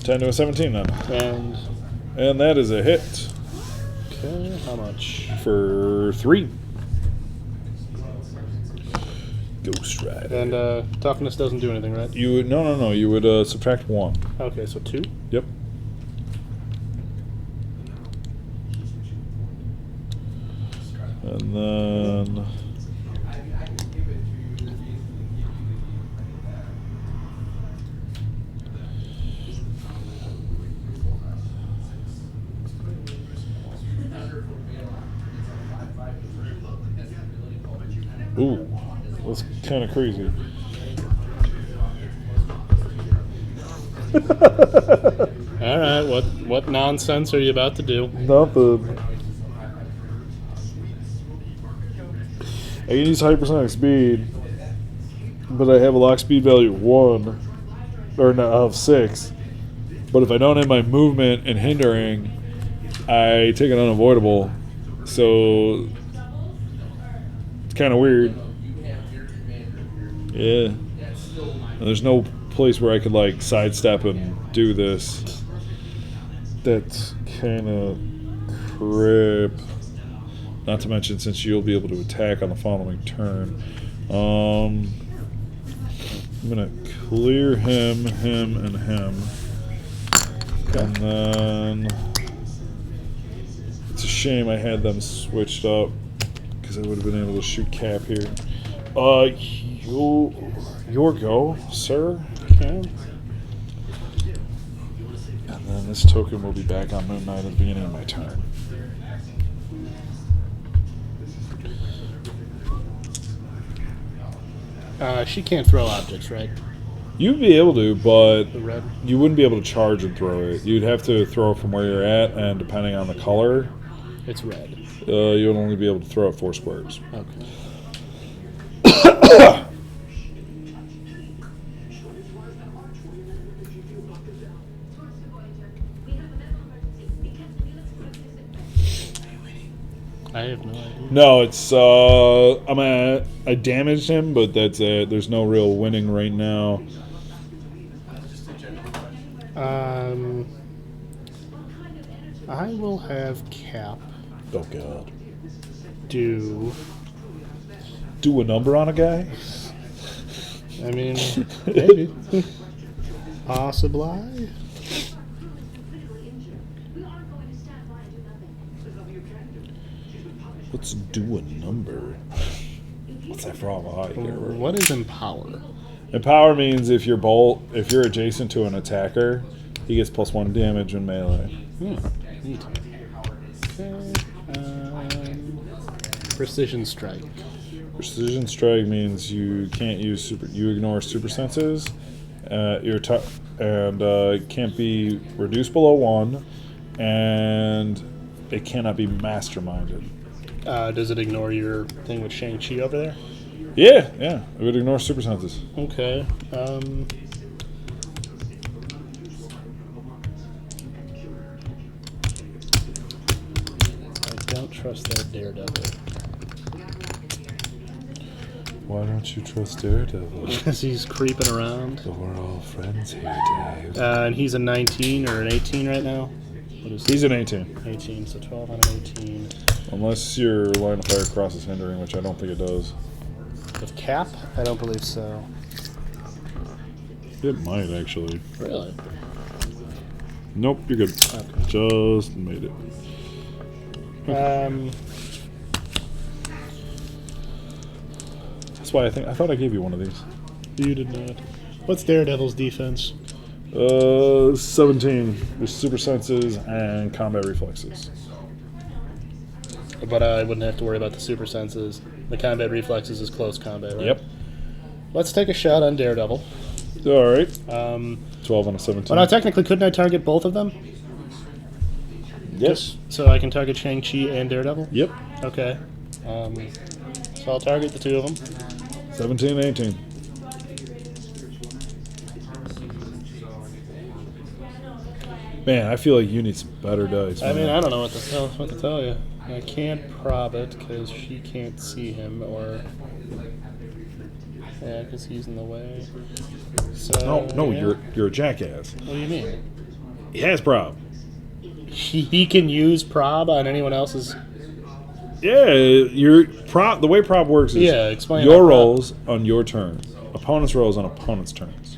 10 to a 17 then. And that is a hit Okay, how much? for 3. Ghost Rider. And toughness doesn't do anything, right? You would, no. You would subtract 1. Okay, so 2. Yep. And then... Ooh, that's kind of crazy. All right, what nonsense are you about to do? Nothing. I can use hypersonic speed, but I have a lock speed value of 1, or no, of 6. But if I don't have my movement and hindering, I take an unavoidable. So it's kind of weird. Yeah. And there's no place where I could like sidestep and do this. That's kind of crap. Not to mention, since you'll be able to attack on the following turn. I'm gonna clear him, and him. And then it's a shame I had them switched up because I would have been able to shoot Cap here. Your go, sir. Okay. And then this token will be back on Moon Knight at the beginning of my turn. She can't throw objects, right? You'd be able to, but The red. you wouldn't be able to charge and throw it. You'd have to throw it from where you're at, and depending on the color, It's red. you would only be able to throw it 4 squares. Okay. I have no idea. No, it's I damaged him, but that's it. There's no real winning right now. I will have Cap Oh god. do. Do a number on a guy? I mean, maybe. Possibly. Let's do a number. What's that from? Oh, I can't remember. What is empower? Empower means if you're adjacent to an attacker, he gets +1 damage in melee. Neat. Okay. Precision strike. Precision strike means you can't use you ignore super senses. It can't be reduced below 1, and it cannot be masterminded. Does it ignore your thing with Shang Chi over there? Yeah, it would ignore super senses. Okay. I don't trust that Daredevil. Why don't you trust Daredevil? Because he's creeping around. We're all friends here, Dave. And he's a 19 or an 18 right now? What is He's an 18. 18, so 12 on an 18. Unless your line of fire crosses hindering, which I don't think it does. With Cap? I don't believe so. It might, actually. Really? Nope, you're good. Okay. Just made it. That's why I thought I gave you one of these. You did not. What's Daredevil's defense? 17 with super senses and combat reflexes. But I wouldn't have to worry about the super senses. The combat reflexes is close combat, right? Yep. Let's take a shot on Daredevil. All right. 12 on a 17. Well, now technically, couldn't I target both of them? Yes. So I can target Shang Chi and Daredevil? Yep. Okay. So I'll target the two of them. 17 and 18. Man, I feel like you need some better dice. I mean, man. I don't know what to tell you. I can't prob it because she can't see him, or yeah, because he's in the way. So No, yeah. you're a jackass. What do you mean? He has prob. He can use prob on anyone else's. Yeah, your prob. The way prob works is Yeah, explain your how prob- rolls on your turn, opponent's rolls on opponent's turns.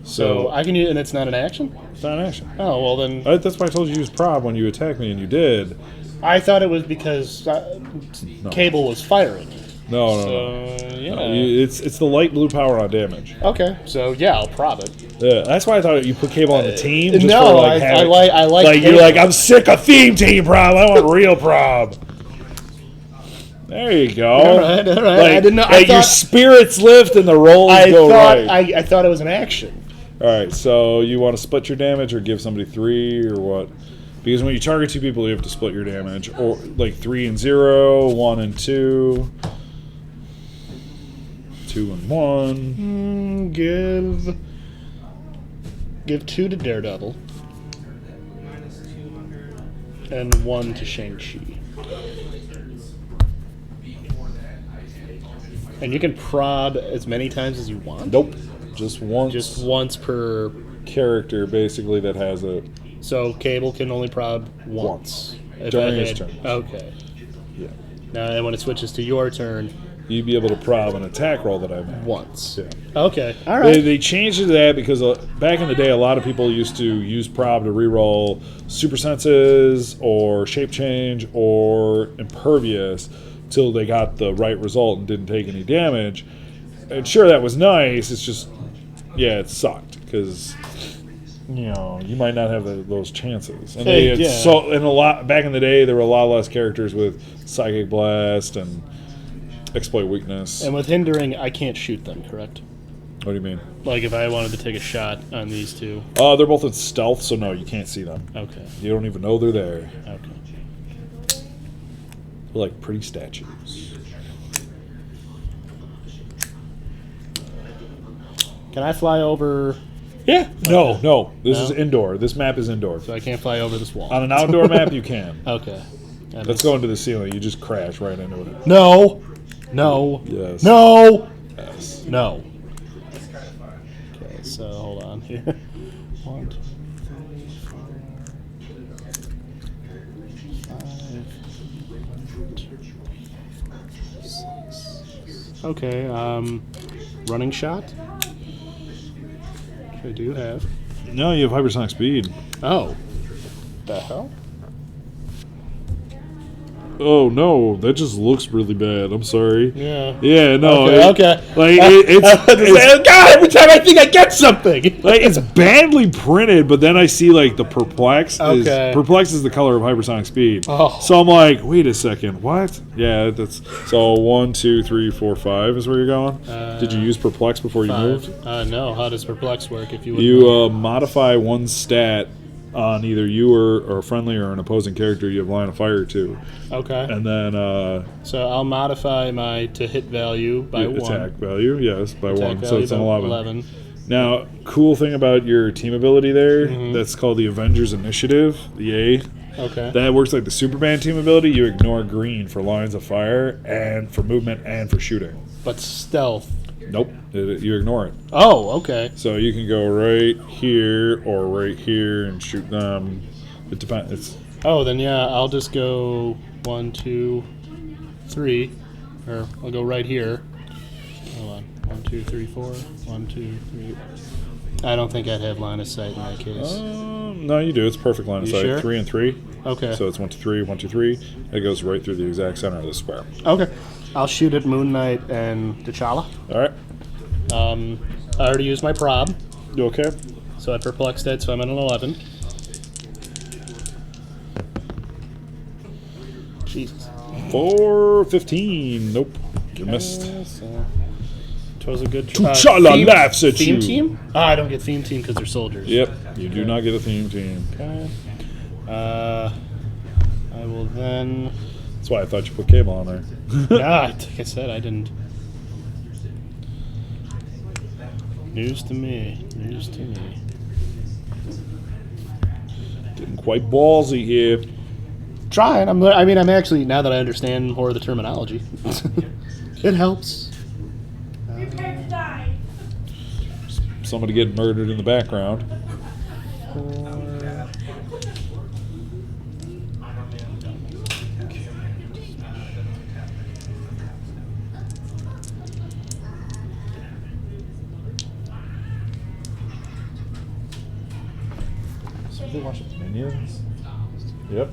So I can use, and it's not an action. It's not an action. Oh well, then That's why I told you to use prob when you attacked me, and you did. I thought it was because No. Cable was firing. No. So yeah. No, it's the light blue power on damage. Okay, so yeah, I'll prob it. Yeah, that's why I thought you put Cable on the team. Just no, for, like, I like like you're Cable. like, I'm sick of theme team prob. I want real prob. There you go. All right. Like, I didn't know. I like your thought, spirits lift and the rolls go right. I thought it was an action. All right, so you want to split your damage or give somebody 3 or what? Because when you target 2 people, you have to split your damage, or like 3 and 0, 1 and 2, 2 and 1. Give 2 to Daredevil and 1 to Shang-Chi. And you can prob as many times as you want? Nope, just once. Just once per... character basically that has a So Cable can only prob once. If during I his had- turn. Okay. Yeah. Now, and when it switches to your turn, You'd be able to prob an attack roll that I made. once. Yeah. Okay. All right. They changed it to that because back in the day, a lot of people used to use prob to reroll super senses or shape change or impervious till they got the right result and didn't take any damage. And sure, that was nice. It's just, yeah, it sucked because you might not have those chances. And Hey, they yeah. and a lot back in the day, there were a lot less characters with psychic blast and exploit weakness. And with hindering, I can't shoot them, correct? What do you mean? Like if I wanted to take a shot on these two. They're both in stealth, so no, you can't see them. Okay. You don't even know they're there. Okay. They're like pretty statues. Can I fly over? Yeah. No. This No? is indoor. This map is indoor. So I can't fly over this wall. On an outdoor map, you can. Okay. Let's go into the ceiling. You just crash right into it. No. No. Yes. No. Yes. No. Okay, so hold on here. 1, 2, 3, 4, 5, 6. Okay, running shot. Which I do have. No, you have hypersonic speed. Oh. The hell? Oh no, that just looks really bad. I'm sorry. Yeah. Yeah, no. Okay. Like it's God, every time I think I get something. like it's badly printed, but then I see like the perplex. Okay. Perplex is the color of hypersonic speed. Oh. So I'm like, wait a second, what? Yeah, that's so 1, 2, 3, 4, 5 is where you're going. Did you use perplex before you moved? No. How does perplex work? If you would You modify one stat on either you or a friendly or an opposing character you have line of fire to, okay. and then So I'll modify my to hit value by the 1. attack value, yes, by Attack 1. So value it's an by 11. Now, cool thing about your team ability there, that's called the Avengers Initiative, the A. Okay. That works like the Superman team ability. You ignore green for lines of fire and for movement and for shooting. But stealth. Nope, you ignore it. Oh, okay. So you can go right here or right here and shoot them. It depends. It's Oh, then yeah, I'll just go 1, 2, 3. Or I'll go right here. Hold on. 1, 2, 3, 4. 1, 2, 3. I don't think I'd have line of sight in that case. no, you do. It's perfect line of You sight. sure? 3 and 3. Okay. So it's 1, 2, 3, 1, 2, 3. It goes right through the exact center of the square. Okay. I'll shoot at Moon Knight and T'Challa. All right. I already used my prob. You okay? So I perplexed it, so I'm at an 11. Jesus. 4-15. Nope. You missed. So it was a good try. T'Challa laughs at theme you. team? Ah, I don't get theme team because they're soldiers. Yep. You do not get a theme team. Okay. I will then. That's why I thought you put Cable on there. Nah, like I said, I didn't. News to me. News to me. Getting quite ballsy here. Trying. I'm actually, now that I understand more of the terminology, it helps. Prepare to die. Somebody getting murdered in the background. Somebody watching Minions? Yep.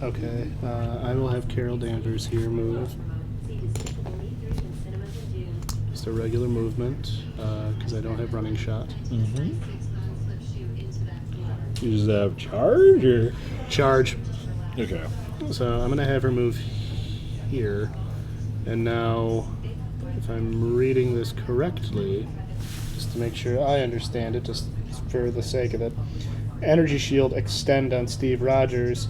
Okay, I will have Carol Danvers here move. Just a regular movement, because I don't have running shot. Mm-hmm. You just have charge or? Charge. Okay. So I'm going to have her move here. And now, if I'm reading this correctly, just to make sure I understand it, just for the sake of it, Energy Shield extend on Steve Rogers.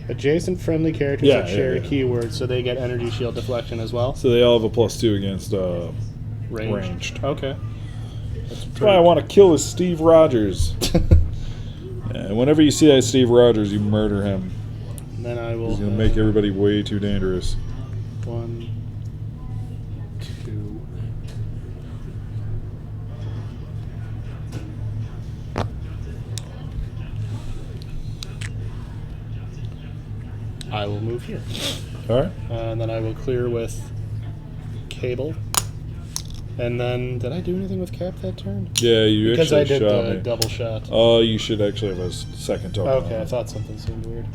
Adjacent friendly characters that share a keyword, so they get Energy Shield deflection as well. So they all have a +2 against Ranged. ranged. Okay. That's why I want to kill is Steve Rogers. And whenever you see that Steve Rogers, you murder him. Then I will. He's going to make everybody way too dangerous. 1, 2. I will move here. All right. And then I will clear with Cable. And then, did I do anything with Cap that turn? Yeah, you Because I actually did shot the me. double shot. Oh, you should actually have a second token. Okay, on I it. thought something seemed weird.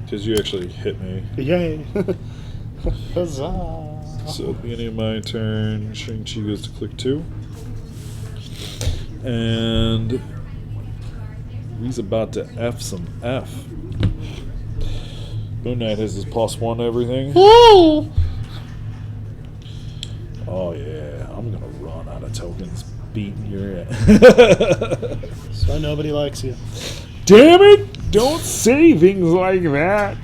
Because you actually hit me. Yay! Huzzah! So at the beginning of my turn, Shang Chi goes to click 2. And he's about to F some F. Moon Knight has his +1 to everything. Woo! Oh yeah, I'm gonna run out of tokens beating your ass. So nobody likes you. Damn it! Don't say things like that.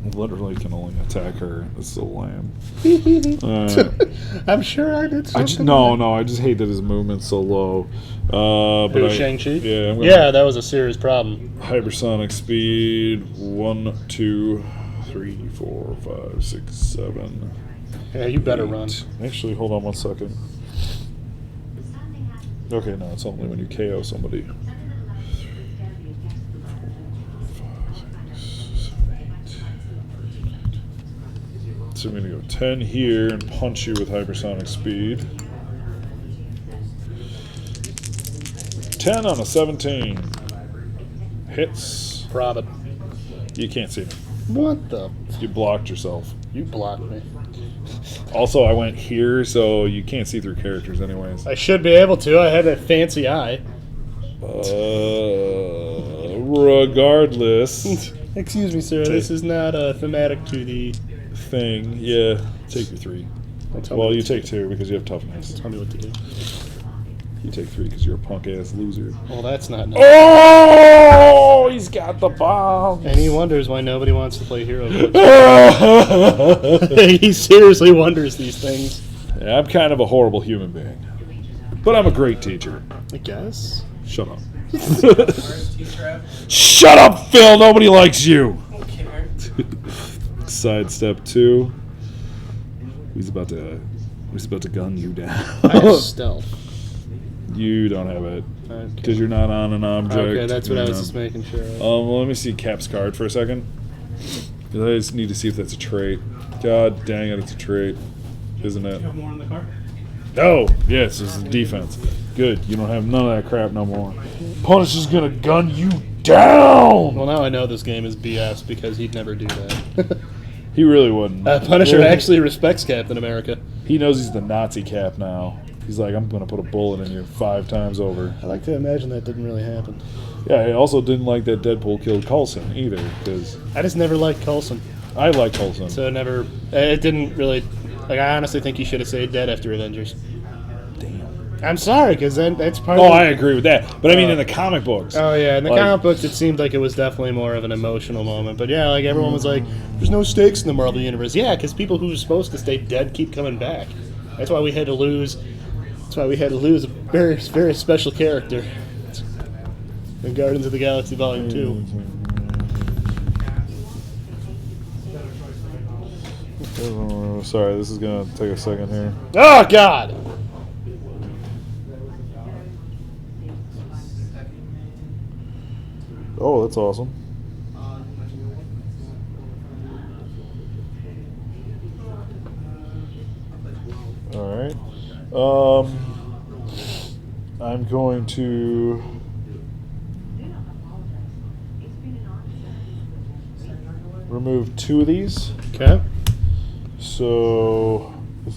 I literally can only attack her. That's so lame. I'm sure I did something. I just hate that his movement's so low. But Who, Shang-Chi? Yeah, I'm gonna Yeah, that was a serious problem. hypersonic speed. 1, 2, 3, 4, 5, 6, 7. Yeah, you better 8. run. Actually, hold on 1 second. Okay, no, it's only when you KO somebody. 4, 5, 6, 7, 8. So I'm gonna go 10 here and punch you with hypersonic speed. 10 on a 17. Hits. Prob it. You can't see me. What the? You blocked yourself. You blocked me. Also, I went here, so you can't see through characters anyways. I should be able to. I have a fancy eye. Regardless. Excuse me, sir. This is not thematic to the Thing. Yeah, take your 3. Well, you take 2 because you have toughness. Tell me what to do. You take 3 because you're a punk-ass loser. Well, that's not nice. Oh! He's got the bomb! And he wonders why nobody wants to play Heroclix. He seriously wonders these things. Yeah, I'm kind of a horrible human being. But I'm a great teacher. I guess. Shut up. Where's T-Trap? Shut up, Phil! Nobody likes you! Okay. Sidestep 2. He's about to gun you down. I have stealth. You don't have it. Okay. Because you're not on an object. Okay, that's what I was Yeah. just making sure of. Well, let me see Cap's card for a second. 'Cause I just need to see if that's a trait. God dang it, it's a trait. Isn't it? You have more in the car? Oh, yes, it's defense. Good, you don't have none of that crap no more. Punish is gonna gun you down! Well, now I know this game is BS because he'd never do that. He really wouldn't. Punisher actually respects Captain America. He knows he's the Nazi Cap now. He's like, I'm going to put a bullet in you 5 times over. I like to imagine that didn't really happen. Yeah, I also didn't like that Deadpool killed Coulson either, because I just never liked Coulson. I like Coulson. So it didn't really, like, I honestly think he should have stayed dead after Avengers. Damn. I'm sorry, because that's part Oh, of I agree with that. But I mean, in the comic books. Oh, yeah, in the like- comic books, it seemed like it was definitely more of an emotional moment. But yeah, like, everyone was like, there's no stakes in the Marvel Universe. Yeah, because people who were supposed to stay dead keep coming back. That's why we had to lose. That's why we had to lose a very, very special character in Guardians of the Galaxy Volume 2. Sorry, this is going to take a second here. Oh, God! Oh, that's awesome. All right. I'm going to remove 2 of these. Okay. So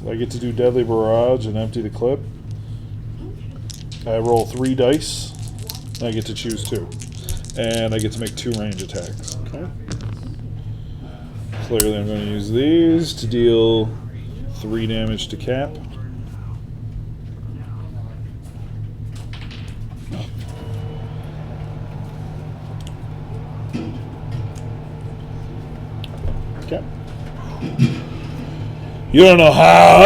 I get to do Deadly Barrage and empty the clip. I roll 3 dice. I get to choose 2. And I get to make 2 range attacks. Okay. Clearly I'm going to use these to deal 3 damage to Cap. Okay. You don't know how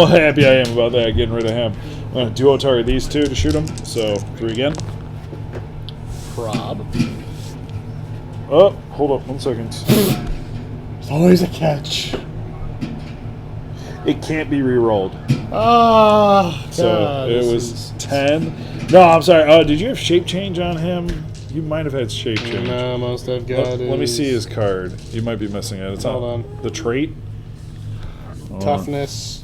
happy I am about that, getting rid of him. I'm going to duo target these 2 to shoot him. So 3 again. Prob. Oh, hold up 1 second. There's always a catch. It can't be re-rolled. Oh, God. So it was 10. No, I'm sorry. Did you have shape change on him? You might have had shape change. No, most I've got Let me see his card. You might be missing it. It's Hold on on. the trait. Hold on. Toughness.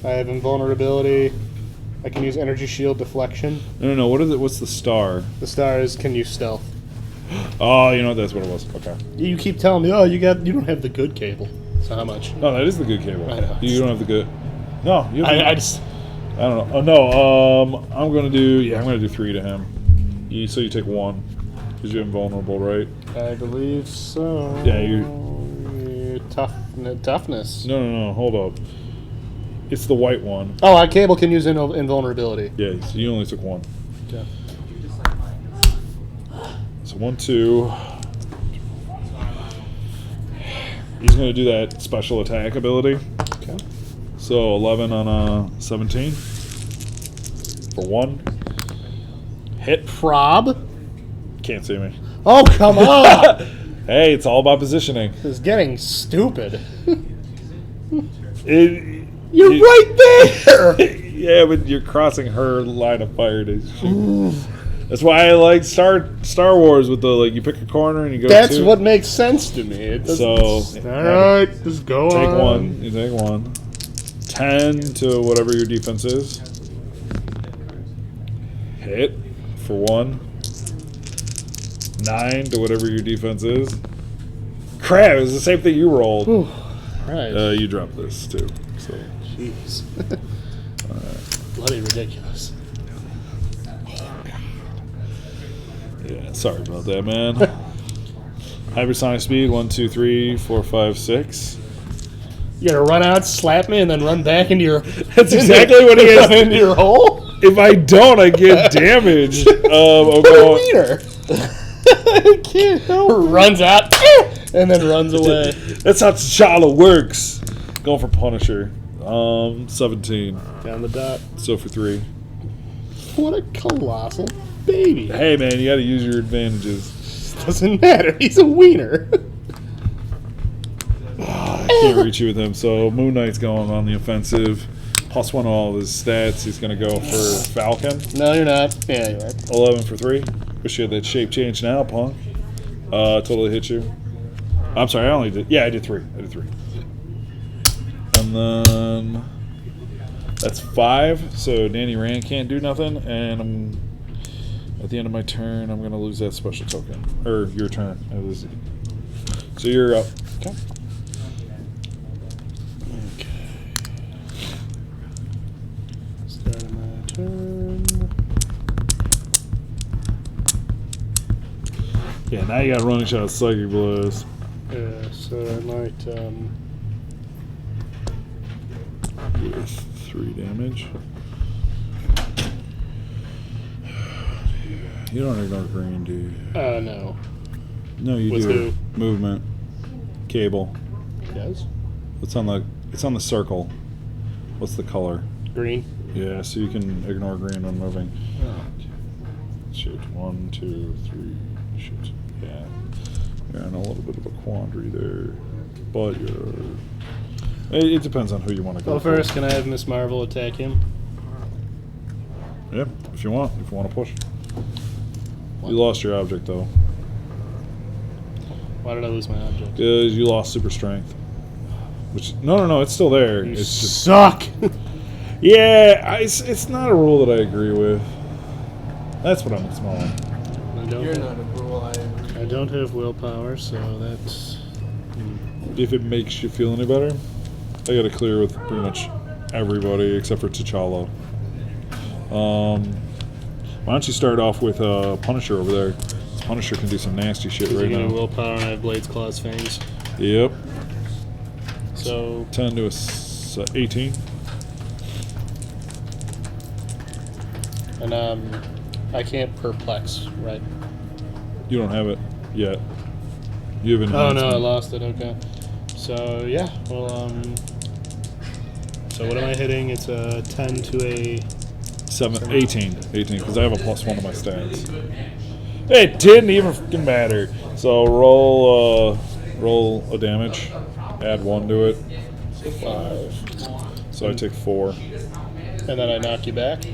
I have invulnerability. I can use energy shield deflection. No. What's the star? The star is can use stealth. Oh, you know that's what it was. Okay. You keep telling me, oh, you don't have the good cable. So how much? No, that is the good cable. I know. You don't have the good. No, you. Don't I just. I don't know. Oh no. I'm gonna do. Yeah, I'm gonna do 3 to him. So you take 1 because you're invulnerable, right? I believe so. Yeah, Toughness. No. Hold up. It's the white one. Oh, a cable can use invulnerability. Yeah, so you only took 1. Okay. So 1, 2. He's going to do that special attack ability. Okay. So 11 on a 17 for 1. Hit. Prob. Can't see me. Oh, come on! Hey, it's all about positioning. It's getting stupid. You're right there. Yeah, but you're crossing her line of fire to shoot. That's why I like Star Wars with the you pick a corner and you go. That's 2. what makes sense to me. It So all right, just go take on. 1. You take 1. 10 to whatever your defense is. Hit for 1. 9 to whatever your defense is. Crap! It was the same thing you rolled. Whew. Right. You dropped this too. So. Jeez. Bloody ridiculous. Yeah, sorry about that, man. Hypersonic speed 1, 2, 3, 4, 5, 6. You gotta run out, slap me, and then run back into your. That's exactly what he has into your hole. If I don't, I get damage. I'm going. Wiener. I can't help. Runs out and then runs away. That's how T'Challa works. Going for Punisher. 17. Down the dot. So for 3. What a colossal baby. Hey man, you got to use your advantages. Doesn't matter. He's a wiener. I can't reach you with him. So Moon Knight's going on the offensive. +1 on all of his stats. He's going to go for Falcon. No, you're not. Yeah, you are. 11 for 3. Wish you had that shape change now, punk. Totally hit you. I'm sorry, I only did. Yeah, I did 3. And then that's 5. So Danny Rand can't do nothing. And at the end of my turn, I'm going to lose that special token. Or your turn. So you're up. Okay. Yeah, now you got running shot, psychic blast. Yeah, so I might. With 3 damage. You don't ignore green, do you? No. No, you With do. who? Movement. Cable. Yes. It's on the circle. What's the color? Green. Yeah, so you can ignore green when moving. Shoot. 1, 2, 3. Shoot. Yeah. You're in a little bit of a quandary there. But it depends on who you want to go Well, first, can I have Miss Marvel attack him? Yeah, if you want to push. You lost your object though. Why did I lose my object? Because you lost super strength. Which no, it's still there. You It's just suck. yeah. It's not a rule that I agree with. That's what I'm smelling. You're not a rule, I agree. I don't have willpower, so that's. If it makes you feel any better, I got to clear with pretty much everybody except for T'Challa. Why don't you start off with Punisher over there? Punisher can do some nasty shit Is right he gonna now. willpower and I have Blades, Claws, Fangs? Yep. So 10 to 18. and I can't perplex, right? You don't have it yet. You have an Oh no, I enhancement. lost it. Okay. So yeah, well So what am I hitting? It's a 10 to a. 18, because I have a +1 to my stats. It didn't even fucking matter. So roll a damage, add 1 to it, so 5. So I take 4. And then I knock you back.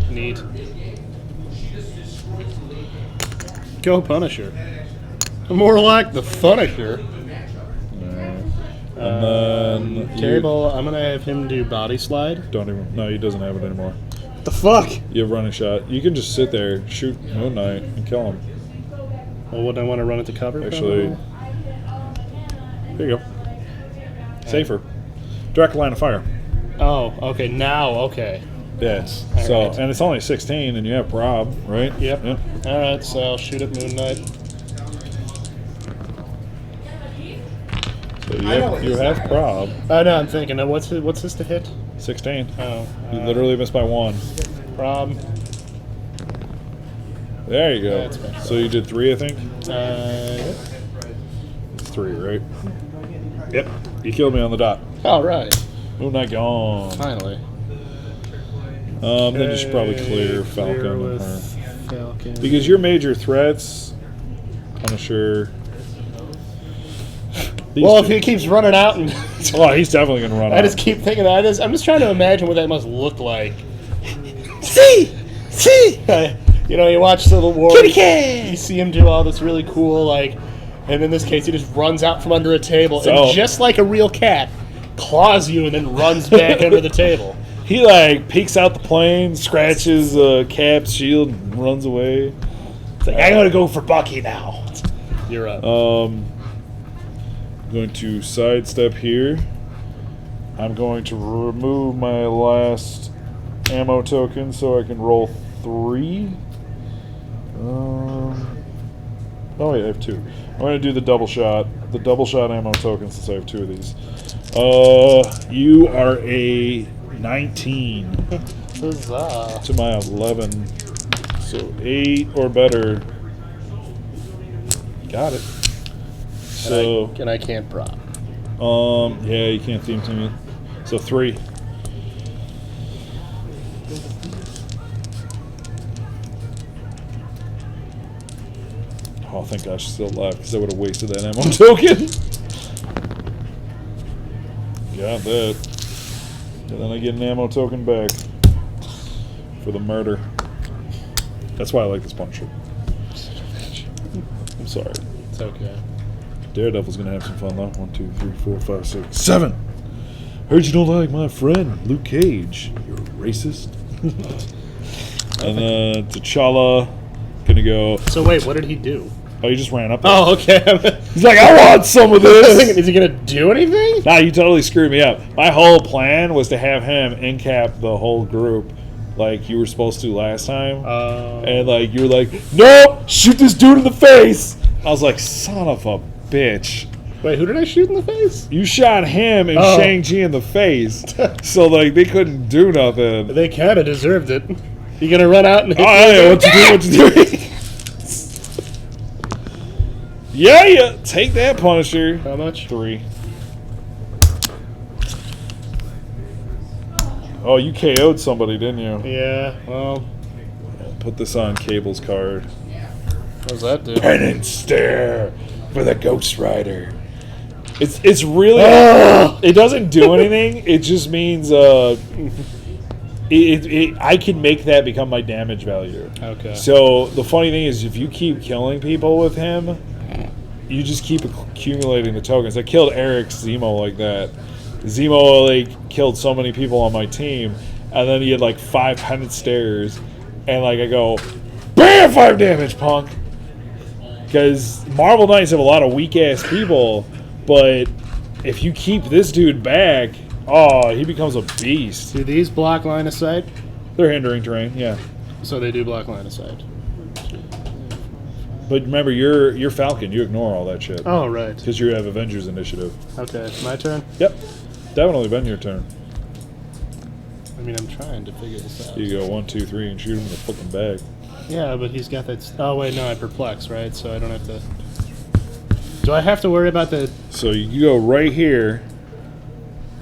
Neat. Go Punisher. More like the Punisher. And then Cable, I'm gonna have him do body slide. don't even. No, he doesn't have it anymore. The fuck? You have running shot. You can just sit there, shoot Moon Knight, and kill him. Well, wouldn't I want to run it to cover? Actually, there you go. Safer. Direct line of fire. Oh, okay. Now, okay. Yes. All So, right. and it's only 16, and you have prob, right? Yep. Yep. All right. So I'll shoot at Moon Knight. So I know what you he's have like. prob. Oh no, I'm thinking. What's this to hit? 16. Oh, You literally missed by 1. Prob. There you go. That's better. So you did 3, I think. Yep. It's 3, right? Yep. You killed me on the dot. All right. Moon Knight gone. Finally. Then you should probably clear Falcon Clear and with her. Falcon. Because your major threats, Punisher. These Well, two- if he keeps running out and oh, he's definitely gonna run. I out. just keep thinking that. I'm just trying to imagine what that must look like. See! You know, you watch Civil War. You see him do all this really cool, like, and in this case, he just runs out from under a table So- and just like a real cat, claws you and then runs back under the table. He like peeks out the plane, scratches Cap's shield, and runs away. It's like I gotta go for Bucky now. You're up. Going to sidestep here. I'm going to remove my last ammo token so I can roll 3. Oh wait, I have 2. I'm going to do the double shot ammo token since I have 2 of these. You are a 19 Huzzah. to my 11, so 8 or better. Got it. So And I can't prop. yeah, you can't theme team it. So 3. Oh, thank gosh, still alive because I would have wasted that ammo token. Got that. And then I get an ammo token back for the murder. That's why I like this Punisher. I'm sorry. It's okay. Daredevil's gonna have some fun though. 1, 2, 3, 4, 5, 6, 7. Heard you don't like my friend Luke Cage. You're a racist. And then T'Challa gonna go. So wait, what did he do? Oh, he just ran up there. Oh, okay. He's like, I want some of this. Is he gonna do anything? Nah, you totally screwed me up. My whole plan was to have him incap the whole group like you were supposed to last time. Oh. And like you were like, nope, shoot this dude in the face. I was like, son of a bitch. Wait, who did I shoot in the face? You shot him and Oh. Shang Chi in the face. So like they couldn't do nothing. They kind of deserved it. You gonna run out and hit Oh me? yeah, what you doing? Yeah, take that, Punisher. How much? 3. Oh, you KO'd somebody, didn't you? Yeah, well, Put this on Cable's card. what does that do? Penance stare for the Ghost Rider. It's really it doesn't do anything. It just means I can make that become my damage value. Okay. So the funny thing is, if you keep killing people with him, you just keep accumulating the tokens. I killed Eric's Zemo like that. Zemo like killed so many people on my team, and then he had like 5 penance stares, and like I go, bam, 5 damage, punk. Because Marvel Knights have a lot of weak ass people, but if you keep this dude back, oh, he becomes a beast. Do these block line of sight? They're hindering terrain, yeah. So they do block line of sight. But remember, you're Falcon. You ignore all that shit Oh, right. because you have Avengers Initiative. Okay, my turn? Yep, definitely been your turn. I mean, I'm trying to figure this out. You go 1, 2, 3, and shoot him in the fucking bag. Yeah, but he's got that... Oh, wait, no, I perplex, right? So I don't have to... Do I have to worry about the... So you go right here.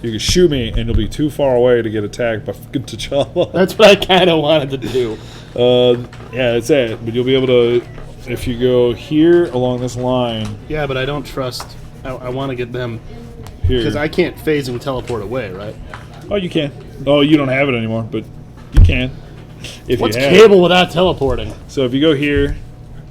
You can shoot me, and you'll be too far away to get attacked by fucking T'Challa. That's what I kind of wanted to do. Yeah, that's it. But you'll be able to, if you go here along this line, Yeah, but I don't trust... I want to get them... here. Because I can't phase and teleport away, right? Oh, you can. Oh, you don't have it anymore, but you can. If What's you have Cable without teleporting? it. So if you go here,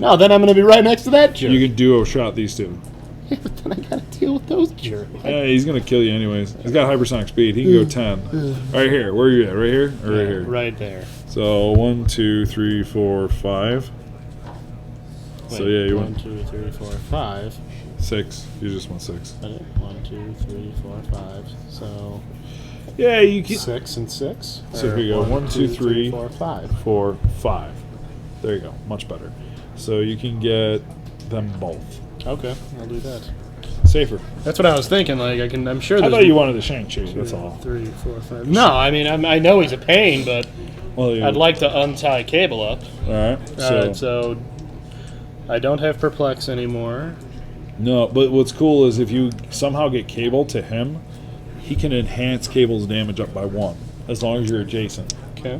No, then I'm going to be right next to that jerk. you can duo shot these two. Yeah, but then I got to deal with those jerks. Yeah, he's gonna kill you anyways. He's got hypersonic speed. He can go 10. Right here. Where are you at? Right here or right here? Right there. So 1, 2, 3, 4, 5. So yeah, you 1, want 2, 3, 4, 5. 6. You just want 6. 1, 2, 3, 4, 5. So Yeah, you can. 6 and 6. So here you go. 1, 2, 3, 4, 5. 4, 5. There you go. Much better. So you can get them both. Okay, I'll do that. Safer. That's what I was thinking. Like I'm sure. I There's thought you wanted the Shang-Chi. That's all. 3, 4, 5. No, I mean I know he's a pain, but Well, yeah. I'd like to untie Cable up. All right. Alright, so I don't have perplex anymore. No, but what's cool is if you somehow get Cable to him, he can enhance Cable's damage up by 1 as long as you're adjacent. Okay.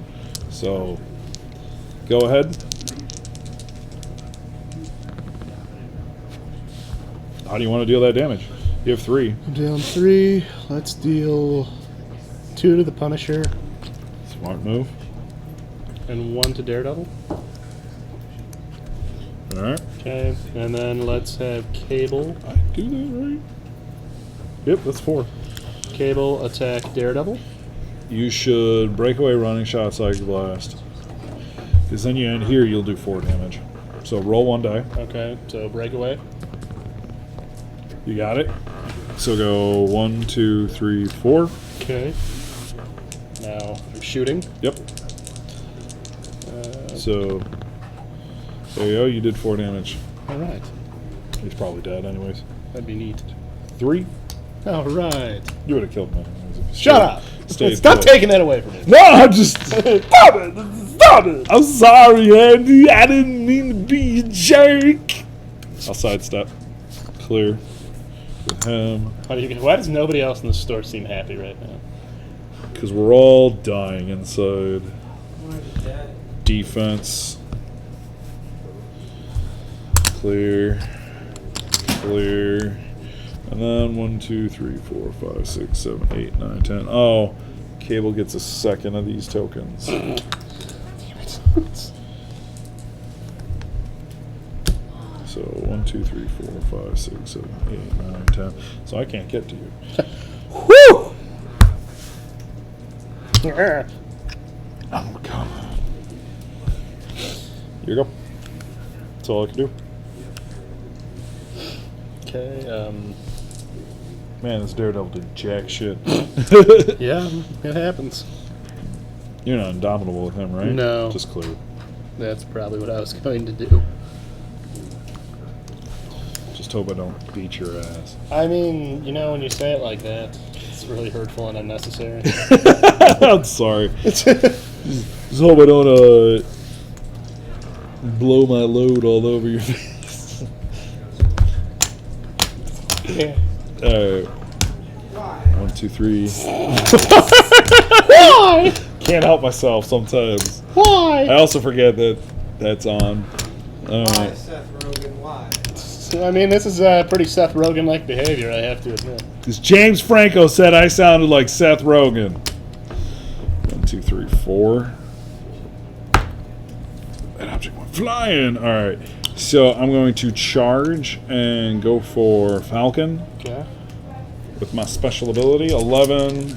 So go ahead. How do you want to deal that damage? You have 3. I'm down 3. Let's deal 2 to the Punisher Smart move. and 1 to Daredevil. All right. Okay, and then let's have Cable. I do that right. Yep, that's 4. Cable attack Daredevil. You should break away running shot, psychic blast. Because then you end here, you'll do 4 damage. So roll 1 die. Okay, so breakaway. You got it. So go 1, 2, 3, 4. Okay. Now I'm shooting. Yep. So there you go. You did 4 damage. All right. He's probably dead anyways. That'd be neat. 3. All right. You would have killed him anyways. if you Shut up. stayed Stop put. taking that away from me. No, I'm just stop it. Stop it. I'm sorry, Andy. I didn't mean to be a jerk. I'll sidestep. Clear. With him. Why does nobody else in the store seem happy right now? Because we're all dying inside. Defense. Clear. Clear. And then 1, 2, 3, 4, 5, 6, 7, 8, 9, 10. Oh, Cable gets a second of these tokens. So 1, 2, 3, 4, 5, 6, 7, 8, 9, 10. So I can't get to you. Woo! Oh, God. Here you go. That's all I can do. Okay, Man, this Daredevil did jack shit. yeah, it happens. You're not indomitable with him, right? No. Just clear. That's probably what I was going to do. Just hope I don't beat your ass. I mean, you know, when you say it like that, it's really hurtful and unnecessary. I'm sorry. Just hope I don't blow my load all over your face. Yeah. Alright. 1, 2, 3. Why? Can't help myself sometimes. Why? I also forget that that's on. Why, Seth Rogen? Why? I mean, this is pretty Seth Rogen-like behavior, I have to admit. Because James Franco said I sounded like Seth Rogen. 1, 2, 3, 4. That object went flying. Alright. So I'm going to charge and go for Falcon. Okay. With my special ability. 11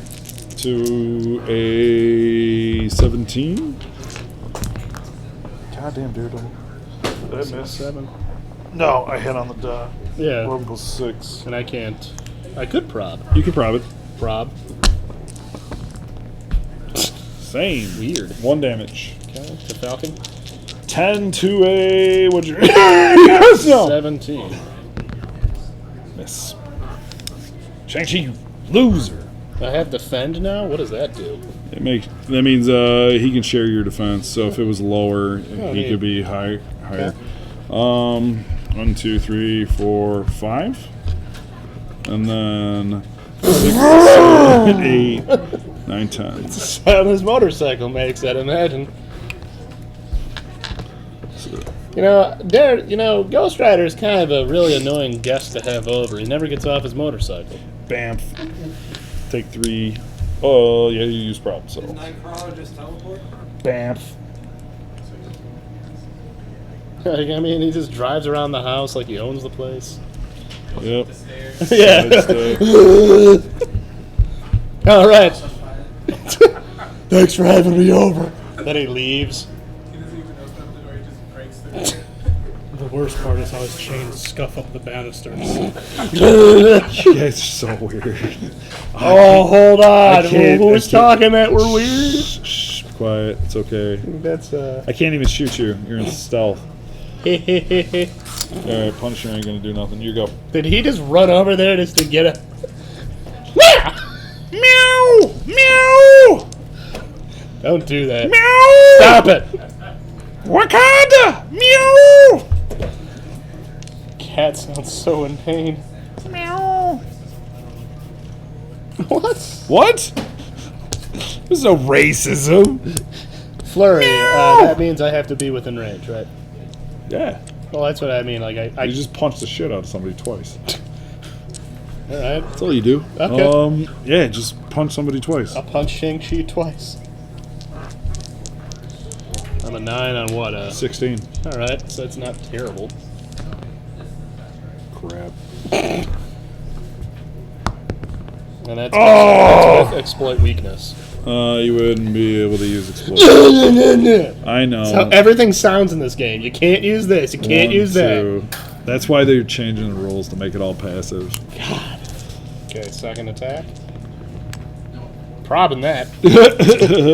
to a 17. Goddamn Daredevil. Did I miss? 7. No, I hit on the dot. Yeah. 11 plus 6. And I can't. I could prob. You can prob it. Prob. Same. Weird. 1 damage. Okay. To Falcon. 10 to a. What'd you. Yes, no. 17. Miss. Shang Chi, you loser. I have defend now? What does that do? That means he can share your defense. So if it was lower, he neat. could be higher. 1, 2, 3, 4, 5, and then 6, 7, 8, 9, 10. Sound his motorcycle makes, I'd imagine. Ghost Rider is kind of a really annoying guest to have over. He never gets off his motorcycle. Bamf. Take 3. Oh yeah, you use prop. So Did Nightcrawler just teleport? Bamf. I mean, he just drives around the house like he owns the place. Yep. Yeah. All right. Thanks for having me over. Then he leaves. He doesn't even open up the door, he just breaks through. The worst part is how his chains scuff up the banisters. You guys are so weird. Oh, hold on. can't- Who's I can't- talking that we're weird? Shh, quiet. It's okay. That's I can't even shoot you. You're in stealth. Did Alright, Punisher ain't gonna do nothing. You go. he just run over there just to get a? Meow! Meow! Don't do that. Meow! Stop it. Wakanda! Meow! Cat sounds so in pain. Meow! What? What? There's no racism. Flurry. Meow. That means I have to be within range, right? Yeah. Well, that's what I mean. Like I You just punch the shit out of somebody twice. all right. That's all you do. Okay. Yeah, just punch somebody twice. I'll punch Shang Chi twice. I'm a 9 on what? 16. All right, so it's not terrible. Crap. And that's with exploit weakness. You wouldn't be able to use explosive. I know. That's how everything sounds in this game. You can't use this. You can't 1, use that. 2. That's why they're changing the rules to make it all passive. God. Okay, second attack. Problem that.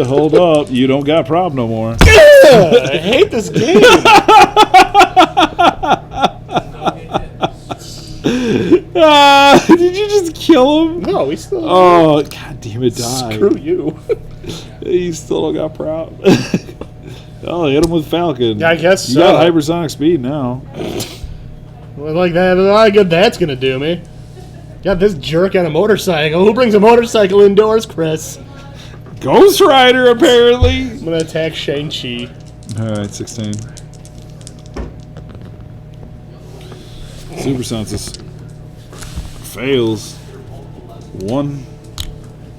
Hold up. You don't got prob no more. I hate this game. Did you just kill him? No, we still. Oh, god damn it, died. Screw you. You still don't got prob. Oh, hit him with Falcon. Yeah, I guess you so. got hypersonic speed now. Well, like that, a lot of good that's gonna do me. Got this jerk on a motorcycle. Who brings a motorcycle indoors, Chris? Ghost Rider, apparently. I'm gonna attack Shang-Chi. Alright, 16. Super Senses. Fails. 1.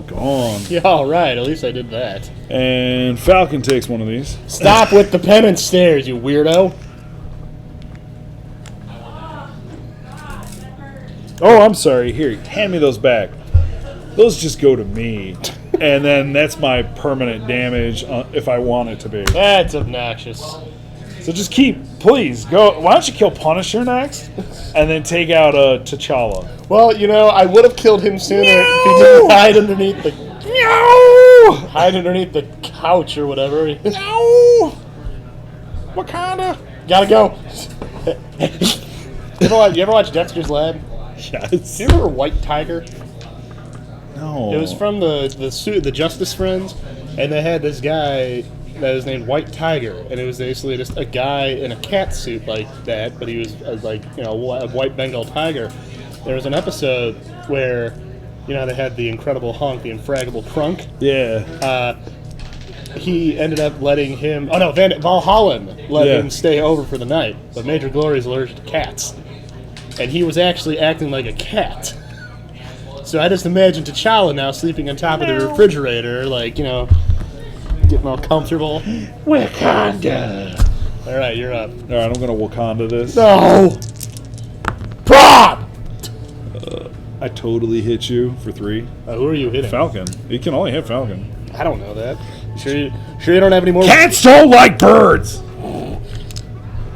Gone. Yeah, alright, at least I did that. And Falcon takes one of these. Stop with the penance stairs, you weirdo. Oh, I'm sorry. Here, hand me those back. Those just go to me. And then that's my permanent damage if I want it to be. That's obnoxious. So just please, go. Why don't you kill Punisher next? And then take out T'Challa. Well, I would have killed him sooner if he didn't hide underneath the... Meow! hide underneath the couch or whatever. No! Wakanda! Gotta go. You ever watch Dexter's Lab? Yes. Do you remember White Tiger? No. It was from the Justice Friends, and they had this guy that was named White Tiger, and it was basically just a guy in a cat suit like that, but he was a white Bengal tiger. There was an episode where, they had the Incredible Hunk, the Infraggable Crunk. Yeah. He ended up letting him. Oh no, Valhallan let him stay over for the night, but Major Glory's allergic to cats, and he was actually acting like a cat. So I just imagine T'Challa now sleeping on top of the refrigerator, getting all comfortable. Wakanda! All right, you're up. All right, I'm going to Wakanda this. No! Prop! I totally hit you for 3. Who are you hitting? Falcon. You can only hit Falcon. I don't know that. Sure you don't have any more? Cats don't like birds!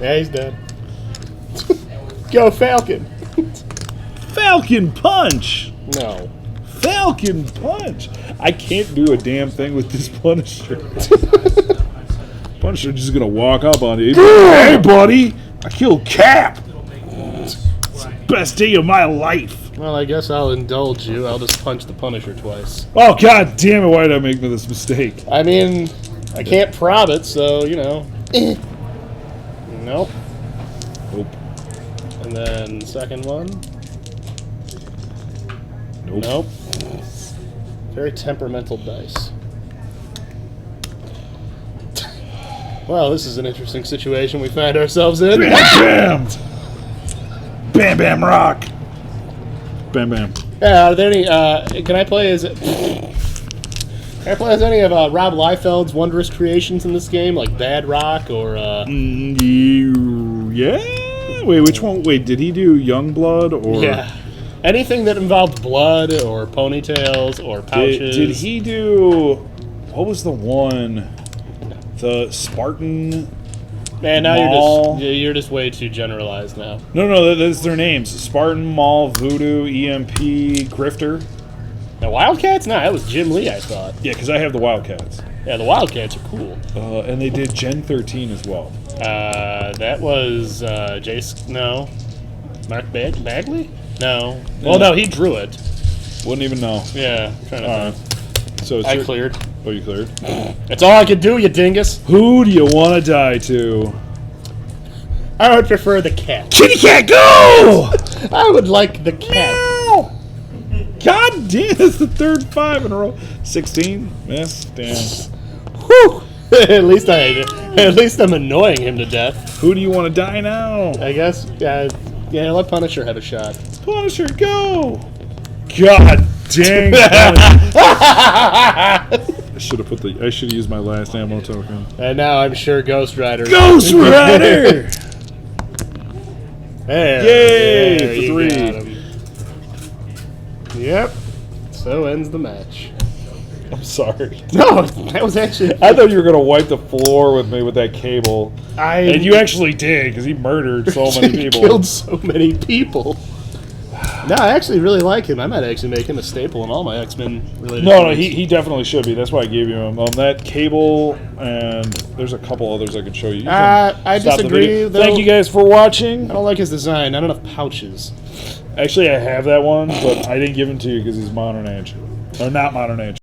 Yeah, he's dead. Go Falcon! Falcon punch! No. Falcon punch! I can't do a damn thing with this Punisher. Punisher just gonna walk up on you. Hey, buddy! I killed Cap! It's the best day of my life. Well, I guess I'll indulge you. I'll just punch the Punisher twice. Oh, god damn it, why did I make this mistake? I mean, I can't prob it, so, Nope. Nope. And then second one. Nope. Very temperamental dice. Well, this is an interesting situation we find ourselves in. Bam! Bam, bam, rock! Bam, bam. Yeah, are there any, can I play as any of Rob Liefeld's wondrous creations in this game, like Bad Rock or, Yeah? Wait, which one? Wait, did he do Youngblood or... Yeah. Anything that involved blood or ponytails or pouches. Did he do... What was the one? The Spartan... Man, now Maul. you're just way too generalized now. No, that's their names. Spartan, Maul, Voodoo, EMP, Grifter. Now Wildcats? Nah, that was Jim Lee, I thought. Yeah, because I have the Wildcats. Yeah, the Wildcats are cool. And they did Gen 13 as well. That was no, Mark Bagley? No. Well, no, he drew it. Wouldn't even know. Yeah, I'm trying to Alright. So it's I cleared. Oh, you cleared? That's all I could do, you dingus. Who do you want to die to? I would prefer the cat. Kitty cat, go! I would like the cat. Meow! God damn, that's the third 5 in a row. 16? Miss? Damn. Whew. At least I'm annoying him to death. Who do you want to die now? I guess. Yeah, let Punisher have a shot. Punisher, go! God dang. I should have used my last ammo token. And now I'm sure Ghost Rider. Ghost Rider! There. Yay, for you 3. got him. Yep. So ends the match. I'm sorry. No, that was actually. I thought you were going to wipe the floor with me with that cable. And you actually did, because he murdered so many people. Killed so many people. No, I actually really like him. I might actually make him a staple in all my X-Men related No, games. he definitely should be. That's why I gave you him. That cable, and there's a couple others I could show you. You can I stop the disagree, video. though. Thank you guys for watching. I don't like his design. Not enough pouches. Actually, I have that one, but I didn't give him to you because he's modern age. Or not modern age.